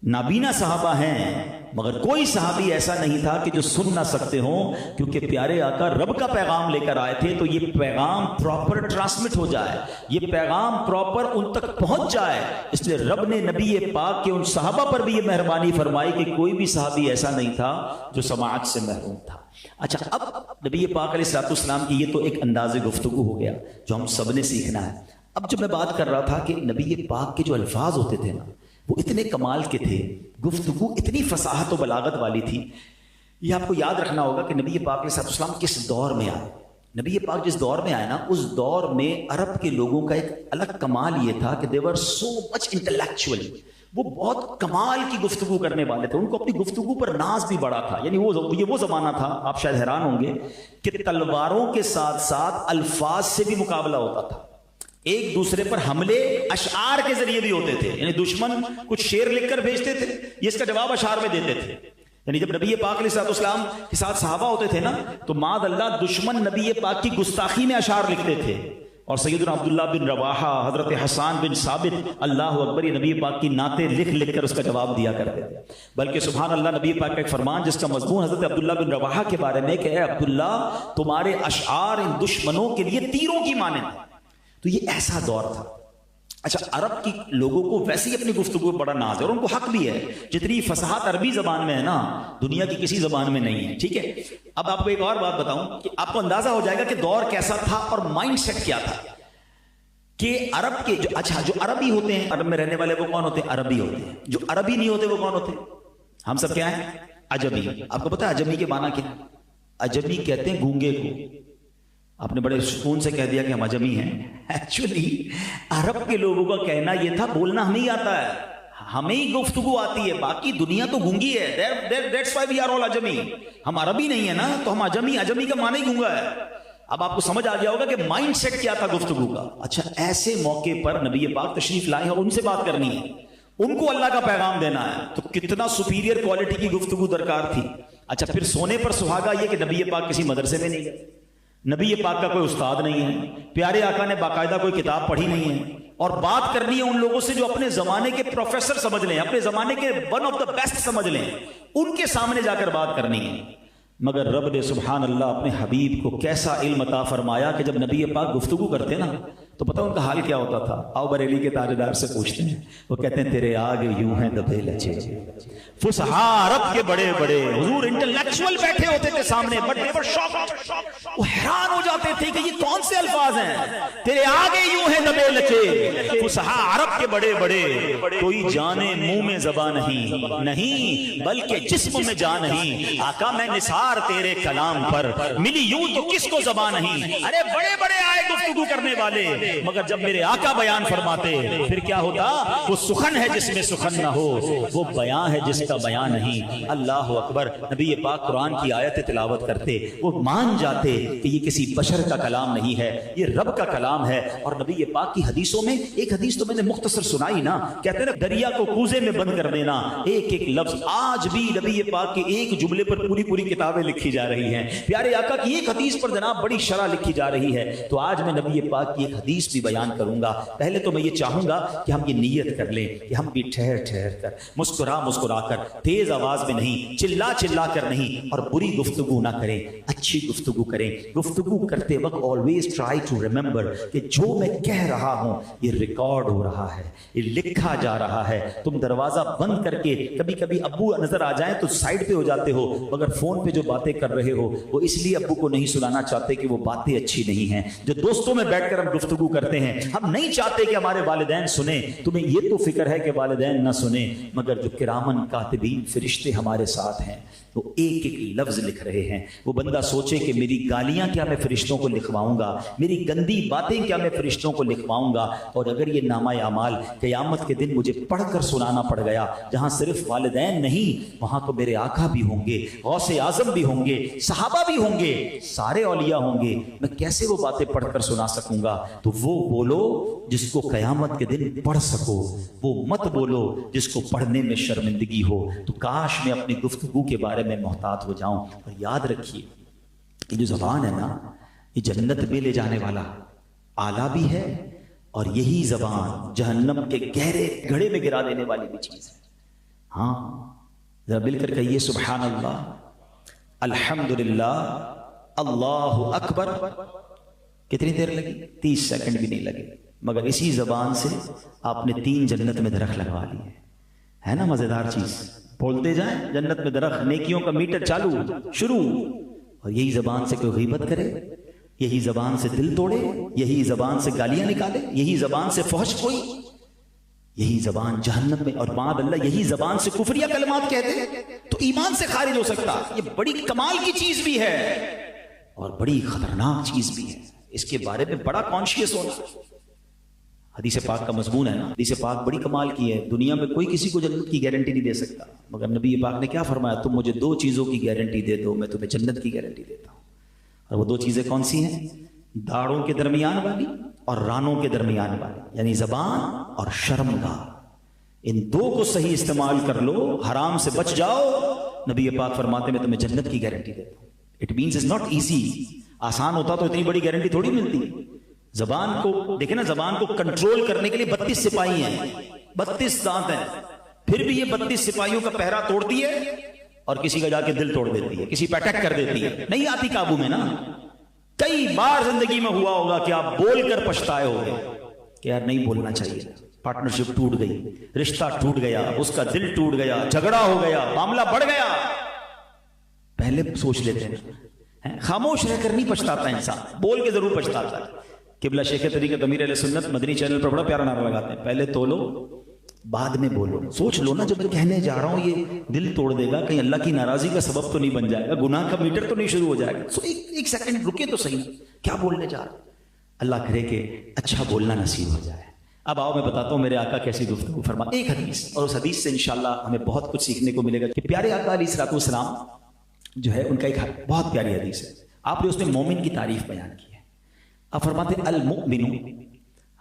نابینا صحابہ ہیں مگر کوئی صحابی ایسا نہیں تھا کہ جو سن نہ سکتے ہوں, کیونکہ پیارے آقا رب کا پیغام لے کر آئے تھے تو یہ پیغام پراپر ٹرانسمٹ ہو جائے, یہ پیغام پراپر ان تک پہنچ جائے. اس لیے رب نے نبی پاک کے ان صحابہ پر بھی یہ مہربانی فرمائی کہ کوئی بھی صحابی ایسا نہیں تھا جو سماعت سے محروم تھا. اچھا اب نبی پاک علیہ الصلوۃ والسلام کی یہ تو ایک انداز گفتگو ہو گیا جو ہم سب نے سیکھنا ہے. اب جب میں بات کر رہا تھا کہ نبی پاک کے جو الفاظ ہوتے تھے نا وہ اتنے کمال کے تھے, گفتگو اتنی فصاحت و بلاغت والی تھی. یہ آپ کو یاد رکھنا ہوگا کہ نبی پاک علیہ السلام کس دور میں آئے. نبی پاک جس دور میں آئے نا اس دور میں عرب کے لوگوں کا ایک الگ کمال یہ تھا کہ they were so much intellectual, وہ بہت کمال کی گفتگو کرنے والے تھے, ان کو اپنی گفتگو پر ناز بھی بڑا تھا. یعنی وہ زمانہ تھا, آپ شاید حیران ہوں گے کہ تلواروں کے ساتھ ساتھ الفاظ سے بھی مقابلہ ہوتا تھا. ایک دوسرے پر حملے اشعار کے ذریعے بھی ہوتے تھے, یعنی دشمن کچھ شعر لکھ کر بھیجتے تھے, یہ اس کا جواب اشعار میں دیتے تھے. یعنی جب نبی پاک علیہ الصلوۃ والسلام کے ساتھ صحابہ ہوتے تھے نا تو معاذ اللہ دشمن نبی پاک کی گستاخی میں اشعار لکھتے تھے, اور سیدنا عبداللہ بن رواحہ, حضرت حسان بن ثابت, اللہ اکبر, یہ نبی پاک کی نعتیں لکھ کر اس کا جواب دیا کرتے تھے. بلکہ سبحان اللہ نبی پاک کا ایک فرمان جس کا مضمون حضرت عبداللہ بن رواحہ کے بارے میں کہ اے عبداللہ تمہارے اشعار ان دشمنوں کے لیے تیروں کی مانند. تو یہ ایسا دور تھا. اچھا عرب کی لوگوں کو ویسے ہی اپنی گفتگو پر بڑا ناز ہے, اور ان کو حق بھی ہے, جتنی فصاحت عربی زبان میں ہے نا دنیا کی کسی زبان میں نہیں ہے. ٹھیک ہے, اب آپ کو ایک اور بات بتاؤں کہ آپ کو اندازہ ہو جائے گا کہ دور کیسا تھا اور مائنڈ سیٹ کیا تھا. کہ عرب کے جو عربی ہوتے ہیں, عرب میں رہنے والے وہ کون ہوتے ہیں؟ عربی ہوتے ہیں. جو عربی نہیں ہوتے وہ کون ہوتے ہیں؟ ہم سب کیا ہیں؟ عجمی. آپ کو پتا ہے عجمی کے معنی کیا ہے؟ عجمی کہتے ہیں گونگے کو. آپ نے بڑے سکون سے کہہ دیا کہ ہم عجمی ہیں. ایکچولی عرب کے لوگوں کا کہنا یہ تھا بولنا ہمیں ہی آتا ہے, ہمیں ہی گفتگو آتی ہے, باقی دنیا تو گونگی ہے. That's why we are all عجمی. ہم عربی نہیں ہے نا تو ہم عجمی. عجمی کا معنی ہی گونگا ہے. اب آپ کو سمجھ آ گیا ہوگا کہ مائنڈ سیٹ کیا تھا گفتگو کا. اچھا ایسے موقع پر نبی پاک تشریف لائے اور ان سے بات کرنی ہے, ان کو اللہ کا پیغام دینا ہے, تو کتنا سپیریئر کوالٹی کی گفتگو درکار تھی. اچھا پھر سونے پر سہاگا یہ کہ نبی پاک کسی مدرسے میں نہیں گئے, نبی پاک کا کوئی استاد نہیں ہے, پیارے آقا نے باقاعدہ کوئی کتاب پڑھی نہیں ہے, اور بات کرنی ہے ان لوگوں سے جو اپنے زمانے کے پروفیسر سمجھ لیں، اپنے زمانے کے ون آف دا بیسٹ سمجھ لیں، ان کے سامنے جا کر بات کرنی ہے۔ مگر رب نے سبحان اللہ اپنے حبیب کو کیسا علم عطا فرمایا کہ جب نبی پاک گفتگو کرتے نا تو پتہ ان کا حال کیا ہوتا تھا؟ آؤ بریلی کے تاجدار سے پوچھتے ہیں، وہ کہتے ہیں تیرے آگے یوں ہیں دبے لچے، فصحاء عرب کے بڑے بڑے، حضور انٹلیکچوئل بیٹھے ہوتے تھے سامنے، بٹ دے ور شاکڈ، وہ حیران ہو جاتے تھے کہ یہ کون سے الفاظ ہیں، تیرے آگے یوں ہیں دبے لچے، فصحاء عرب کے بڑے بڑے، کوئی جانے منہ میں زبان نہیں بلکہ جسم میں جان نہیں، آقا میں نثار تیرے کلام پر، ملی یوں تو کس کو زبان نہیں۔ ارے بڑے بڑے آئے گفتگو کرنے والے، مگر جب میرے آقا بیان فرماتے پھر کیا ہوتا؟ وہ سخن ہے جس میں سخن نہ ہو، وہ بیان ہے جس کا بیان نہیں۔ اللہ اکبر، نبی پاک قرآن کی آیت تلاوت کرتے، وہ مان جاتے کہ یہ کسی بشر کا کلام نہیں ہے، یہ رب کا کلام ہے۔ اور نبی پاک کی حدیثوں میں ایک حدیث تو میں نے مختصر سنائی نا، کہتے ہیں نا دریا کو کوزے میں بند کر دینا، ایک ایک لفظ آج بھی نبی پاک کے ایک جملے پر پوری پوری کتابیں لکھی جا رہی ہیں۔ پیارے آقا کی ایک حدیث پر جناب بڑی شرح لکھی جا رہی ہے۔ تو آج میں نبی پاک کی ایک حدیث بھی بیان کروں گا۔ پہلے تو میں یہ چاہوں گا کہ ہم یہ نیت کر لیں کہ ہم بھی ٹھہر ٹھہر کر، مسکرا مسکرا کر، تیز آواز میں نہیں، چلا چلا کر نہیں، اور بری گفتگو نہ کریں، اچھی گفتگو کریں۔ گفتگو کرتے وقت always try to remember کہ جو میں کہہ رہا ہوں یہ ریکارڈ ہو رہا ہے، یہ لکھا جا رہا ہے۔ تم دروازہ بند کر کے کبھی کبھی ابو نظر آ جائیں تو سائڈ پہ ہو جاتے ہو، مگر فون پہ جو باتیں کر رہے ہو وہ اس لیے ابو کو نہیں سنانا چاہتے کہ وہ باتیں اچھی نہیں ہیں۔ جو دوستوں میں بیٹھ کر ہم گفتگو کرتے ہیں، ہم نہیں چاہتے کہ ہمارے والدین سنیں۔ تمہیں یہ تو فکر ہے کہ والدین نہ سنیں، مگر جو کرامن کاتبین فرشتے ہمارے ساتھ ہیں وہ ایک ایک لفظ لکھ رہے ہیں۔ وہ بندہ سوچے کہ میری گالیاں کیا میں فرشتوں کو لکھواؤں گا، میری گندی باتیں کیا میں فرشتوں کو لکھواؤں گا، اور اگر یہ نامہ اعمال قیامت کے دن مجھے پڑھ کر سنانا پڑ گیا، جہاں صرف والدین نہیں وہاں تو میرے آقا بھی ہوں گے، غوث اعظم بھی ہوں گے، صحابہ بھی ہوں گے، سارے اولیاء ہوں گے، میں کیسے وہ باتیں پڑھ کر سنا سکوں گا؟ تو وہ بولو جس کو قیامت کے دن پڑھ سکو، وہ مت بولو جس کو پڑھنے میں شرمندگی ہو۔ تو کاش میں اپنی گفتگو کے بارے میں محتاط ہو جاؤں۔ اور یاد رکھیے یہ جو زبان ہے نا، یہ جنت میں لے جانے والا آلہ بھی ہے، اور یہی زبان جہنم کے گہرے گڑھے میں گرا دینے والی بھی چیز ہے۔ ہاں ذرا مل کر کہیے سبحان اللہ، الحمدللہ، اللہ اکبر۔ کتنی دیر لگی؟ 30 سیکنڈ بھی نہیں لگے، مگر اسی زبان سے آپ نے 3 جنت میں درخت لگوا لی ہے نا؟ مزیدار چیز، بولتے جائیں جنت میں درخت، نیکیوں کا میٹر چالو شروع۔ اور یہی زبان سے کوئی غیبت کرے، یہی زبان سے دل توڑے، یہی زبان سے گالیاں نکالے، یہی زبان سے فحش کوئی، یہی زبان جہنم میں، اور بعد اللہ یہی زبان سے کفریہ کلمات کہہ دے تو ایمان سے خارج ہو سکتا۔ یہ بڑی کمال کی چیز بھی ہے اور بڑی خطرناک چیز بھی ہے، اس کے بارے میں بڑا کانشیس ہونا۔ حدیث پاک کا مضمون ہے نا، حدیث پاک بڑی کمال کی ہے، دنیا میں کوئی کسی کو جنت کی گارنٹی نہیں دے سکتا، مگر نبی پاک نے کیا فرمایا؟ تم مجھے 2 چیزوں کی گارنٹی دے دو، میں تمہیں جنت کی گارنٹی دیتا ہوں۔ اور وہ 2 چیزیں کون سی ہیں؟ داڑھوں کے درمیان والی اور رانوں کے درمیان والی، یعنی زبان اور شرمگاہ۔ ان 2 کو صحیح استعمال کر لو، حرام سے بچ جاؤ، نبی پاک فرماتے میں تمہیں جنت کی گارنٹی دیتا ہوں۔ It means it's not easy, آسان ہوتا تو اتنی بڑی گارنٹی تھوڑی ملتی۔ زبان کو دیکھیں نا، زبان کو کنٹرول کرنے کے لیے 32 سپاہی ہیں، 32 دانت ہیں، پھر بھی یہ 32 سپاہیوں کا پہرا توڑتی ہے اور کسی کا جا کے دل توڑ دیتی ہے، کسی پہ اٹیک کر دیتی ہے، نہیں آتی قابو میں نا۔ کئی بار زندگی میں ہوا ہوگا کہ آپ بول کر پچھتائے ہوگے کہ یار نہیں بولنا چاہیے، پارٹنرشپ ٹوٹ گئی، رشتہ ٹوٹ گیا، اس کا دل ٹوٹ گیا، جھگڑا ہو گیا، معاملہ بڑھ گیا۔ پہلے سوچ لیتے ہیں، خاموش رہ کر نہیں پچھتاتا انسان، بول کے ضرور پچھتاتا ہے۔ قبلہ شیخ طریقت امیر اہل سنت مدنی چینل پر بڑا پیارا نعرہ لگاتے ہیں، پہلے تولو بعد میں بولو۔ سوچ لو نا، جو میں کہنے جا رہا ہوں یہ دل توڑ دے گا، کہیں اللہ کی ناراضی کا سبب تو نہیں بن جائے گا، گناہ کا میٹر تو نہیں شروع ہو جائے گا۔ سو ایک سیکنڈ رکے تو صحیح، کیا بولنے جا رہا؟ اللہ کرے کہ اچھا بولنا نصیب ہو جائے۔ اب آؤ میں بتاتا ہوں میرے آقا کیسی گفتگو فرما، ایک حدیث، اور اس حدیث سے انشاءاللہ ہمیں بہت کچھ سیکھنے کو ملے گا کہ پیارے آقا علیہ الصلوۃ والسلام جو ہے ان کا ایک بہت پیاری حدیث ہے، آپ نے اس میں مومن کی تعریف بیان کی ہے۔ آپ فرماتے ہیں المؤمن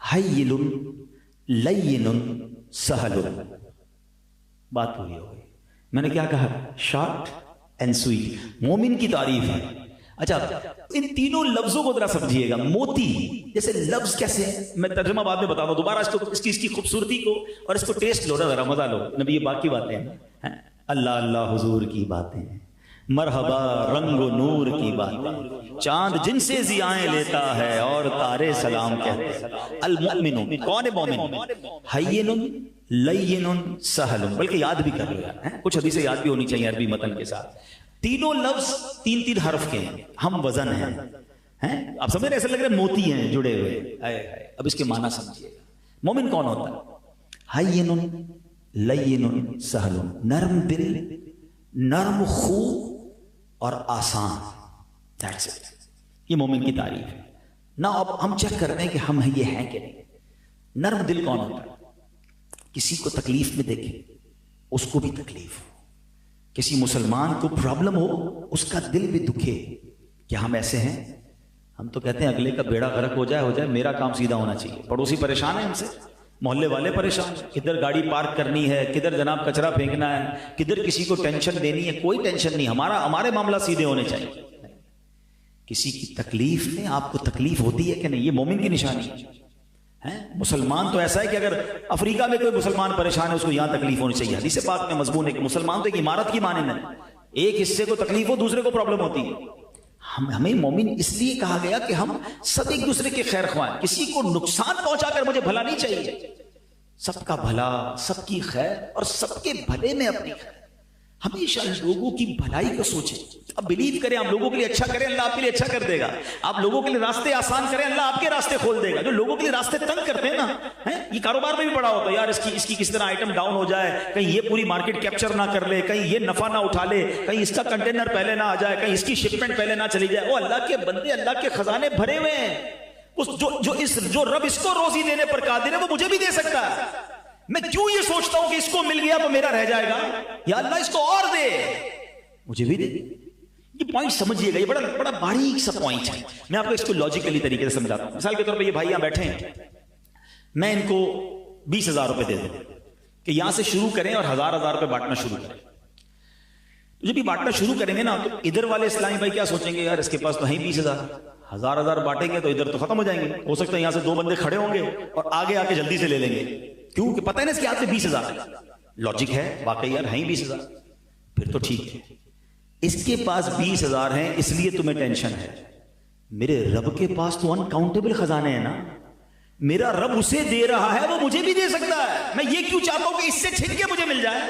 حیل لین سہل۔ بات پوری ہو گئی۔ میں نے کیا کہا؟ Short and sweet. مومن کی تعریف ہے، اچھا ان تینوں لفظوں کو ذرا سمجھیے گا. موتی جیسے لفظ کیسے ہے, میں ترجمہ بعد میں بتا دوں, دوبارہ اس کی خوبصورتی کو اور اس کو ٹیسٹ لو نا ذرا, مزہ لو. نبی یہ باقی باتیں ہیں, اللہ اللہ حضور کی باتیں, مرحبا رنگ و نور کی باتیں, چاند جن سے ضیائیں لیتا ہے اور تارے سلام کہتے ہیں. المؤمن کون ہے مومن؟ حین لین سہل, بلکہ یاد بھی کر لو یار, کچھ حدیثیں یاد بھی ہونی چاہیے عربی متن کے ساتھ. تینوں لفظ تین تین حرف کے ہیں, ہم وزن ہیں. آپ سمجھ رہے, ایسا لگ رہا ہے موتی ہیں جڑے ہوئے. اب اس کے معنی سمجھیے گا. مومن کون ہوتا ہے؟ حین لین سہل, نرم دل, نرم خو اور آسان. That's it. یہ مومن کی تعریف ہے نا. اب ہم چیک کر رہے ہیں کہ ہم یہ ہیں کہ نہیں. نرم دل کون ہوتا ہے؟ کسی کو تکلیف میں دیکھیں اس کو بھی تکلیف ہو, کسی مسلمان کو پرابلم ہو اس کا دل بھی دکھے. کیا ہم ایسے ہیں؟ ہم تو کہتے ہیں اگلے کا بیڑا غرق ہو جائے, میرا کام سیدھا ہونا چاہیے. پڑوسی پریشان ہے ہم سے, محلے والے پریشان, کدھر گاڑی پارک کرنی ہے, کدھر جناب کچرا پھینکنا ہے, کدھر کسی کو ٹینشن دینی ہے. کوئی ٹینشن نہیں, ہمارے معاملہ سیدھے ہونے چاہیے. کسی کی تکلیف میں آپ کو تکلیف ہوتی ہے کہ نہیں, یہ مومن کی نشانی ہے. مسلمان تو ایسا ہے کہ اگر افریقہ میں کوئی مسلمان پریشان ہے اس کو یہاں تکلیف ہونی چاہیے. حدیث پاک میں مضمون ہے کہ مسلمان تو ایک عمارت کی مانند ہے, ایک حصے کو تکلیف ہو دوسرے کو پرابلم ہوتی ہے. ہمیں مومن اس لیے کہا گیا کہ ہم سب ایک دوسرے کے خیر خواہ, کسی کو نقصان پہنچا کر مجھے بھلا نہیں چاہیے. سب کا بھلا, سب کی خیر اور سب کے بھلے میں اپنی خیر. ہمیشہ لوگوں کی بھلائی کو سوچیں. اب بلیو کریں, آپ لوگوں کے لیے اچھا کریں, اللہ آپ کے لیے اچھا کر دے گا. آپ لوگوں کے لیے راستے آسان کریں, اللہ آپ کے راستے کھول دے گا. جو لوگوں کے لیے راستے تنگ کرتے ہیں نا, یہ کاروبار میں بھی پڑا ہوتا ہے یار, اس کی کس طرح آئٹم ڈاؤن ہو جائے, کہیں یہ پوری مارکیٹ کیپچر نہ کر لے, کہیں یہ نفع نہ اٹھا لے, کہیں اس کا کنٹینر پہلے نہ آ جائے, کہیں اس کی شپمنٹ پہلے نہ چلی جائے. وہ اللہ کے بندے, اللہ کے خزانے بھرے ہوئے ہیں. جو رب اس کو روزی دینے پر قادر ہے وہ مجھے بھی دے سکتا ہے. میں کیوں یہ سوچتا ہوں کہ اس کو مل گیا تو میرا رہ جائے گا, یا اللہ اس کو اور دے, مجھے بھی دے. یہ پوائنٹ سمجھیے گا, یہ بڑا باریک سا پوائنٹ ہے. میں آپ کو اس کو لاجیکلی طریقے سے سمجھاتا ہوں. مثال کے طور پہ یہ بھائی یہاں بیٹھے ہیں, میں ان کو 20,000 روپے دے دوں کہ یہاں سے شروع کریں اور 1,000 روپے بانٹنا شروع کریں. جب یہ بانٹنا شروع کریں گے نا تو ادھر والے اسلامی بھائی کیا سوچیں گے, یار اس کے پاس تو ہیں 20,000, 1,000 بانٹیں گے تو ادھر تو ختم ہو جائیں گے. ہو سکتا ہے یہاں سے 2 بندے کھڑے ہوں گے اور آگے آ کے جلدی سے لے لیں گے, کیوں کہ پتہ ہے نا اس کے ہاتھ میں 20,000 ہے. لاجک ہے واقعی یار ہیں 20,000, پھر تو ٹھیک ہے. اس کے پاس 20,000 ہیں اس لیے تمہیں ٹینشن ہے. میرے رب کے پاس تو انکاؤنٹیبل خزانے ہیں نا, میرا رب اسے دے رہا ہے وہ مجھے بھی دے سکتا ہے. میں یہ کیوں چاہتا ہوں کہ اس سے چھن کے مجھے مل جائے,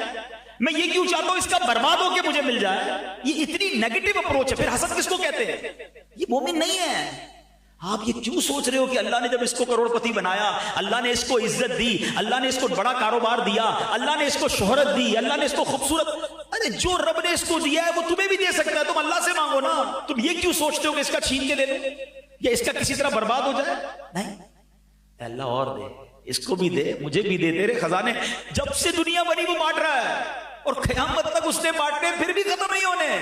میں یہ کیوں چاہتا ہوں اس کا برباد ہو کے مجھے مل جائے. یہ اتنی نیگیٹو اپروچ ہے. پھر حسد کس کو کہتے ہیں؟ یہ مومن نہیں ہے. آپ یہ کیوں سوچ رہے ہو کہ اللہ نے جب اس کو کروڑ پتی بنایا, اللہ نے اس کو عزت دی, اللہ نے اس کو بڑا کاروبار دیا, اللہ نے اس کو شہرت دی, اللہ نے اس کو خوبصورت, ارے جو رب نے اس کو دیا ہے وہ تمہیں بھی دے سکتا ہے. تم اللہ سے مانگو نا. تم یہ کیوں سوچتے ہو کہ اس کا چھین کے لے لو یا اس کا کسی طرح برباد ہو جائے؟ نہیں, اللہ اور دے, اس کو بھی دے, مجھے بھی دے. تیرے خزانے جب سے دنیا بنی وہ بانٹ رہا ہے اور قیامت تک اس نے بانٹنے پھر بھی ختم نہیں ہونے.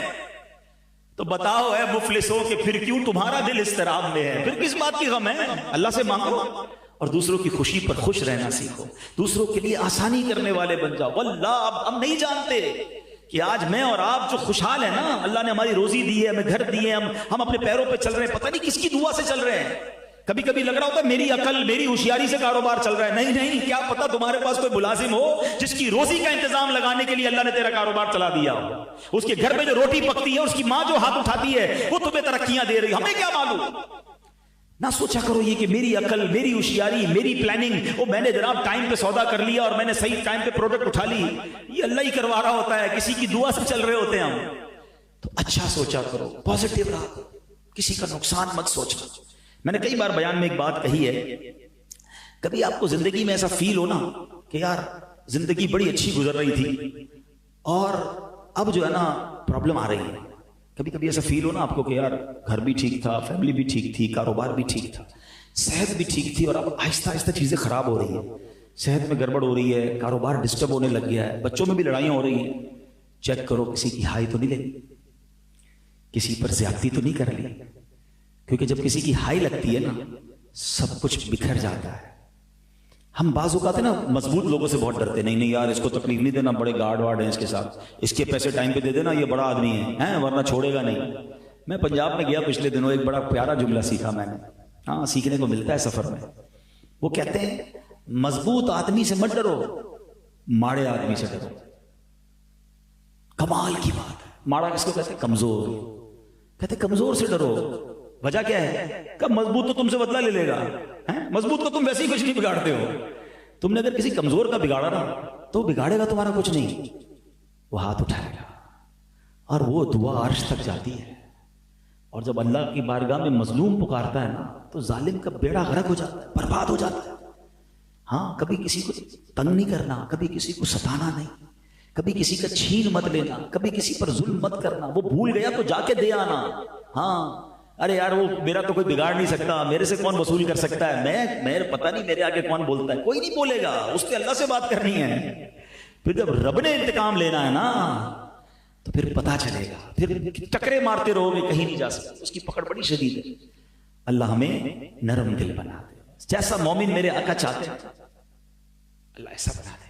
تو بتاؤ اے مفلسوں کہ پھر کیوں تمہارا دل اضطراب میں ہے, پھر کس بات کی غم ہے؟ اللہ سے مانگو اور دوسروں کی خوشی پر خوش رہنا سیکھو, دوسروں کے لیے آسانی کرنے والے بن جاؤ. واللہ اب ہم نہیں جانتے کہ آج میں اور آپ جو خوشحال ہیں نا, اللہ نے ہماری روزی دی ہے, ہمیں گھر دیے, ہم اپنے پیروں پہ چل رہے ہیں, پتہ نہیں کس کی دعا سے چل رہے ہیں. کبھی کبھی لگ رہا ہوتا ہے میری عقل میری ہوشیاری سے کاروبار چل رہا ہے. نہیں, کیا پتا تمہارے پاس کوئی ملازم ہو جس کی روزی کا انتظام لگانے کے لیے اللہ نے تیرا کاروبار چلا دیا ہو. اس کے گھر میں جو روٹی پکتی ہے, اس کی ماں جو ہاتھ اٹھاتی ہے, وہ تمہیں ترقیاں دے رہی. ہمیں کیا معلوم؟ نہ سوچا کرو یہ کہ میری عقل میری ہوشیاری میری پلاننگ, وہ میں نے جناب ٹائم پہ سودا کر لیا اور میں نے صحیح ٹائم پہ پروڈکٹ اٹھا لی. یہ اللہ ہی کروا رہا ہوتا ہے, کسی کی دعا سے چل رہے ہوتے ہیں ہم. تو اچھا سوچا کرو, پازیٹیو رہا, کسی کا نقصان مت سوچنا. میں نے کئی بار بیان میں ایک بات کہی ہے, کبھی آپ کو زندگی میں ایسا فیل ہو نا کہ یار زندگی بڑی اچھی گزر رہی تھی اور اب جو ہے نا پرابلم آ رہی ہے. کبھی کبھی ایسا فیل ہو نا آپ کو کہ یار گھر بھی ٹھیک تھا, فیملی بھی ٹھیک تھی, کاروبار بھی ٹھیک تھا, صحت بھی ٹھیک تھی, اور اب آہستہ آہستہ چیزیں خراب ہو رہی ہیں, صحت میں گڑبڑ ہو رہی ہے, کاروبار ڈسٹرب ہونے لگ گیا ہے, بچوں میں بھی لڑائیاں ہو رہی ہیں. چیک کرو کسی کی ہائی تو نہیں لگی, کسی پر زیادتی تو نہیں کر لی, کیونکہ جب کسی کی ہائی لگتی ہے نا سب کچھ بکھر جاتا ہے. ہم بعض اوقات نا مضبوط لوگوں سے بہت ڈرتے, نہیں یار اس کو تکلیف نہیں دینا, بڑے گارڈ وارڈ ہیں اس کے ساتھ, اس کے پیسے ٹائم پہ دے دینا, یہ بڑا آدمی ہے ورنہ چھوڑے گا نہیں. میں پنجاب میں گیا پچھلے دنوں، ایک بڑا پیارا جملہ سیکھا میں نے، ہاں سیکھنے کو ملتا ہے سفر میں. وہ کہتے ہیں مضبوط آدمی سے مت ڈرو، ماڑے آدمی سے ڈرو. کمال کی بات ہے. ماڑا کس کو کہتے ہیں؟ کمزور. کہتے کمزور سے ڈرو. وجہ کیا ہے؟ کہ مضبوط تو تم سے بدلہ لے لے گا. مضبوط کو تم ویسے ہی کچھ نہیں بگاڑتے ہو. تم نے اگر کسی کمزور کا بگاڑا نا تو بگاڑے گا تمہارا کچھ نہیں. وہ ہاتھ اٹھائے گا اور وہ دعا عرش تک جاتی ہے. اور جب اللہ کی بارگاہ میں مظلوم پکارتا ہے نا تو ظالم کا بیڑا غرق ہو جاتا ہے، برباد ہو جاتا ہے. ہاں کبھی کسی کو تنگ نہیں کرنا، کبھی کسی کو ستانا نہیں، کبھی کسی کا چھین مت لینا، کبھی کسی پر ظلم مت کرنا. وہ بھول گیا تو جا کے دے آنا. ہاں ارے یار وہ میرا تو کوئی بگاڑ نہیں سکتا، میرے سے کون وصول کر سکتا ہے، میں پتہ نہیں میرے آگے کون بولتا ہے. کوئی نہیں بولے گا، اس کے اللہ سے بات کرنی ہے. پھر جب رب نے انتقام لینا ہے نا تو پھر پتا چلے گا. پھر ٹکرے مارتے رہو گے، کہیں نہیں جا سکتے. اس کی پکڑ بڑی شدید ہے. اللہ ہمیں نرم دل بنا دے، جیسا مومن میرے آقا چاہتے ہیں اللہ ایسا بنا دے.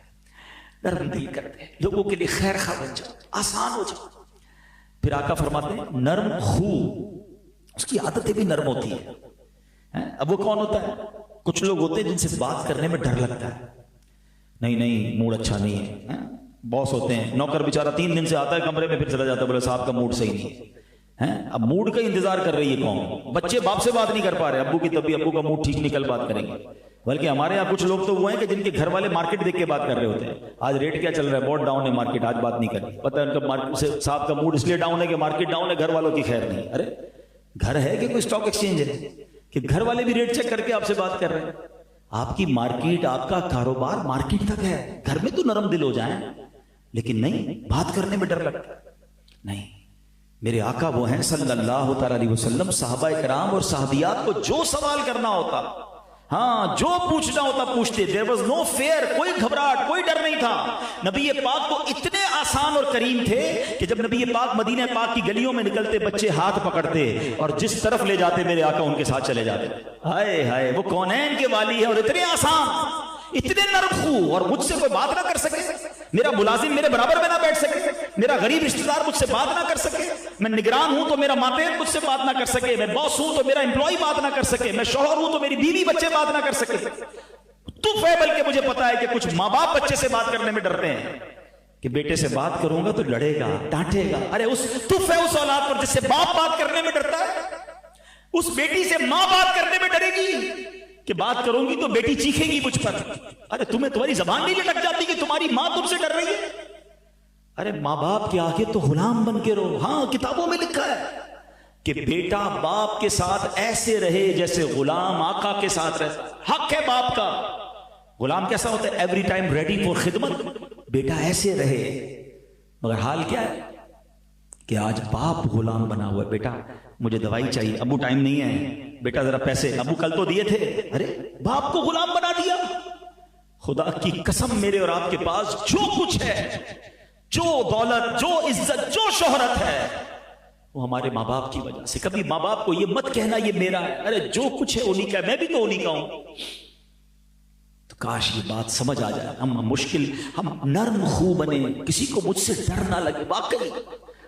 نرم دل کر دے، لوگوں کے لیے خیر خواہ بن جاؤ، آسان ہو جاؤ. پھر آقا فرماتے ہیں نرم خو، اس کی عادتیں بھی نرم ہوتی ہیں. اب وہ کون ہوتا ہے؟ کچھ لوگ ہوتے ہیں جن سے بات کرنے میں ڈر لگتا ہے. نہیں موڈ اچھا نہیں ہے. باس ہوتے ہیں، نوکر بیچارہ 3 دن سے آتا ہے کمرے میں، پھر چلا جاتا ہے، بولے صاحب کا موڈ صحیح نہیں ہے. اب موڈ کا انتظار کر رہی ہے قوم. بچے باپ سے بات نہیں کر پا رہے، ابو کی طبیعت، ابو کا موڈ ٹھیک نہیں، کل بات کریں گے. بلکہ ہمارے یہاں کچھ لوگ تو وہ ہیں کہ جن کے گھر والے مارکیٹ دیکھ کے بات کر رہے ہوتے ہیں. آج ریٹ کیا چل رہا ہے؟ بہت ڈاؤن ہے مارکیٹ، آج بات نہیں کرنی. پتہ ہے ان کا مارکیٹ صاحب کا موڈ اس لیے ڈاؤن ہے کہ مارکیٹ ڈاؤن ہے، گھر والوں کی خیر نہیں. ارے گھر ہے کہ کوئی اسٹاک ایکسچینج ہے کہ گھر والے بھی ریٹ چیک کر کے آپ سے بات کر رہے ہیں؟ آپ کی مارکیٹ، آپ کا کاروبار مارکیٹ تک ہے. گھر میں تو نرم دل ہو جائیں، لیکن نہیں، بات کرنے میں ڈر لگتا ہے. نہیں، میرے آقا وہ ہیں صلی اللہ تعالی علیہ وسلم، صحابہ کرام اور صحابیات کو جو سوال کرنا ہوتا، ہاں جو پوچھنا ہوتا پوچھتے. there was no fear، کوئی گھبراہٹ، کوئی ڈر نہیں تھا. نبی پاک کو اتنے آسان اور کریم تھے کہ جب نبی پاک مدینہ پاک کی گلیوں میں نکلتے، بچے ہاتھ پکڑتے اور جس طرف لے جاتے میرے آقا ان کے ساتھ چلے جاتے. ہائے ہائے، وہ کونین کے والی ہے اور اتنے آسان، اتنے نرم خو. اور مجھ سے کوئی بات نہ کر سکے، میرا ملازم میرے برابر میں نہ بیٹھ سکے، میرا غریب رشتہ دار مجھ سے بات نہ کر سکے، میں نگران ہوں تو میرا ماتحت مجھ سے بات نہ کر سکے، میں باس ہوں تو میرا امپلائی بات نہ کر سکے، میں شوہر ہوں تو میری بیوی بچے بات نہ کر سکے. تو بلکہ مجھے پتا ہے کہ کچھ ماں باپ بچے سے بات کرنے میں ڈرتے ہیں کہ بیٹے سے بات کروں گا تو لڑے گا، ڈانٹے گا. ارے اس اولاد پر جس سے باپ بات کرنے میں ڈرتا ہے، اس بیٹی سے ماں بات کرنے میں ڈرے گی کہ بات کروں گی تو بیٹی چیخے گی مجھ پر. ارے تمہاری زبان نہیں لٹک جاتی کہ تمہاری ماں تم سے ڈر رہی ہے؟ ارے ماں باپ کے آگے تو غلام بن کے رہو. ہاں کتابوں میں لکھا ہے کہ بیٹا باپ کے ساتھ ایسے رہے جیسے غلام آقا کے ساتھ رہتا. حق ہے باپ کا. غلام کیسا ہوتا ہے؟ ایوری ٹائم ریڈی فور خدمت. بیٹا ایسے رہے. مگر حال کیا ہے کہ آج باپ غلام بنا ہوا ہے. بیٹا مجھے دوائی چاہیے، ابو ٹائم نہیں ہے. بیٹا ذرا پیسے، ابو کل تو دیے تھے. ارے باپ کو غلام بنا دیا. خدا کی قسم میرے اور آپ کے پاس جو کچھ ہے، جو دولت، جو عزت، جو شہرت ہے، وہ ہمارے ماں باپ کی وجہ سے. کبھی ماں باپ کو یہ مت کہنا یہ میرا ہے. ارے جو کچھ ہے انہی کا ہے، میں بھی تو انہی کا ہوں. تو کاش یہ بات سمجھ آ جائے. ہم نرم خو بنے، کسی کو مجھ سے ڈر نہ لگے. واقعی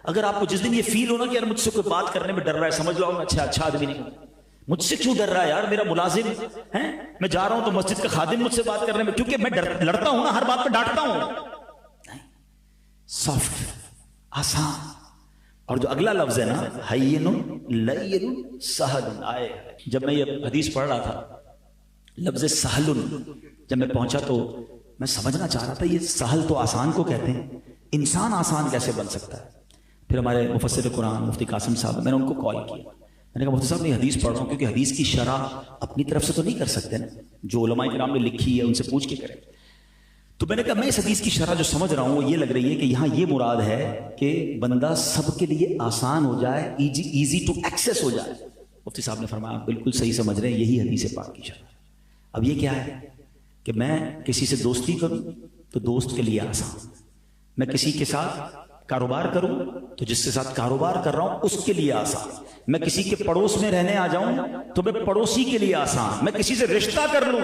اگر آپ کو جس دن یہ فیل ہونا کہ یار مجھ سے کوئی بات کرنے میں ڈر رہا ہے، سمجھ لو اچھا آدمی نہیں. مجھ سے کیوں ڈر رہا ہے یار؟ میرا ملازم ہے، میں جا رہا ہوں تو مسجد کا خادم مجھ سے بات کرنے میں، کیونکہ میں لڑتا ہوں نا، ہر بات پہ ڈانٹتا ہوں. سافٹ، آسان. اور جو اگلا لفظ ہے نا، ہین لین سہل آئے. جب میں یہ حدیث پڑھ رہا تھا، لفظ سہل جب میں پہنچا تو میں سمجھنا چاہ رہا تھا یہ سہل تو آسان کو کہتے ہیں، انسان آسان کیسے بن سکتا ہے؟ پھر ہمارے مفسر قرآن مفتی قاسم صاحب، میں نے ان کو کال کیا. میں نے کہا مفتی صاحب میں حدیث پڑھ رہا ہوں، کیونکہ حدیث کی شرح اپنی طرف سے تو نہیں کر سکتے نا، جو علماء کرام نے لکھی ہے ان سے پوچھ کے کریں. تو میں نے کہا میں اس حدیث کی شرح جو سمجھ رہا ہوں وہ یہ لگ رہی ہے کہ یہاں یہ مراد ہے کہ بندہ سب کے لیے آسان ہو جائے، ایزی ٹو ایکسیس ہو جائے. مفتی صاحب نے فرمایا بالکل صحیح سمجھ رہے ہیں، یہی حدیث پاک کی شرح. اب یہ کیا ہے کہ میں کسی سے دوستی کروں تو دوست کے لیے آسان، میں کسی کے ساتھ کاروبار کروں تو جس کے ساتھ کاروبار کر رہا ہوں اس کے لیے آسان، میں کسی کے پڑوس میں رہنے آ جاؤں تو میں پڑوسی کے لیے آسان، میں کسی سے رشتہ کر لوں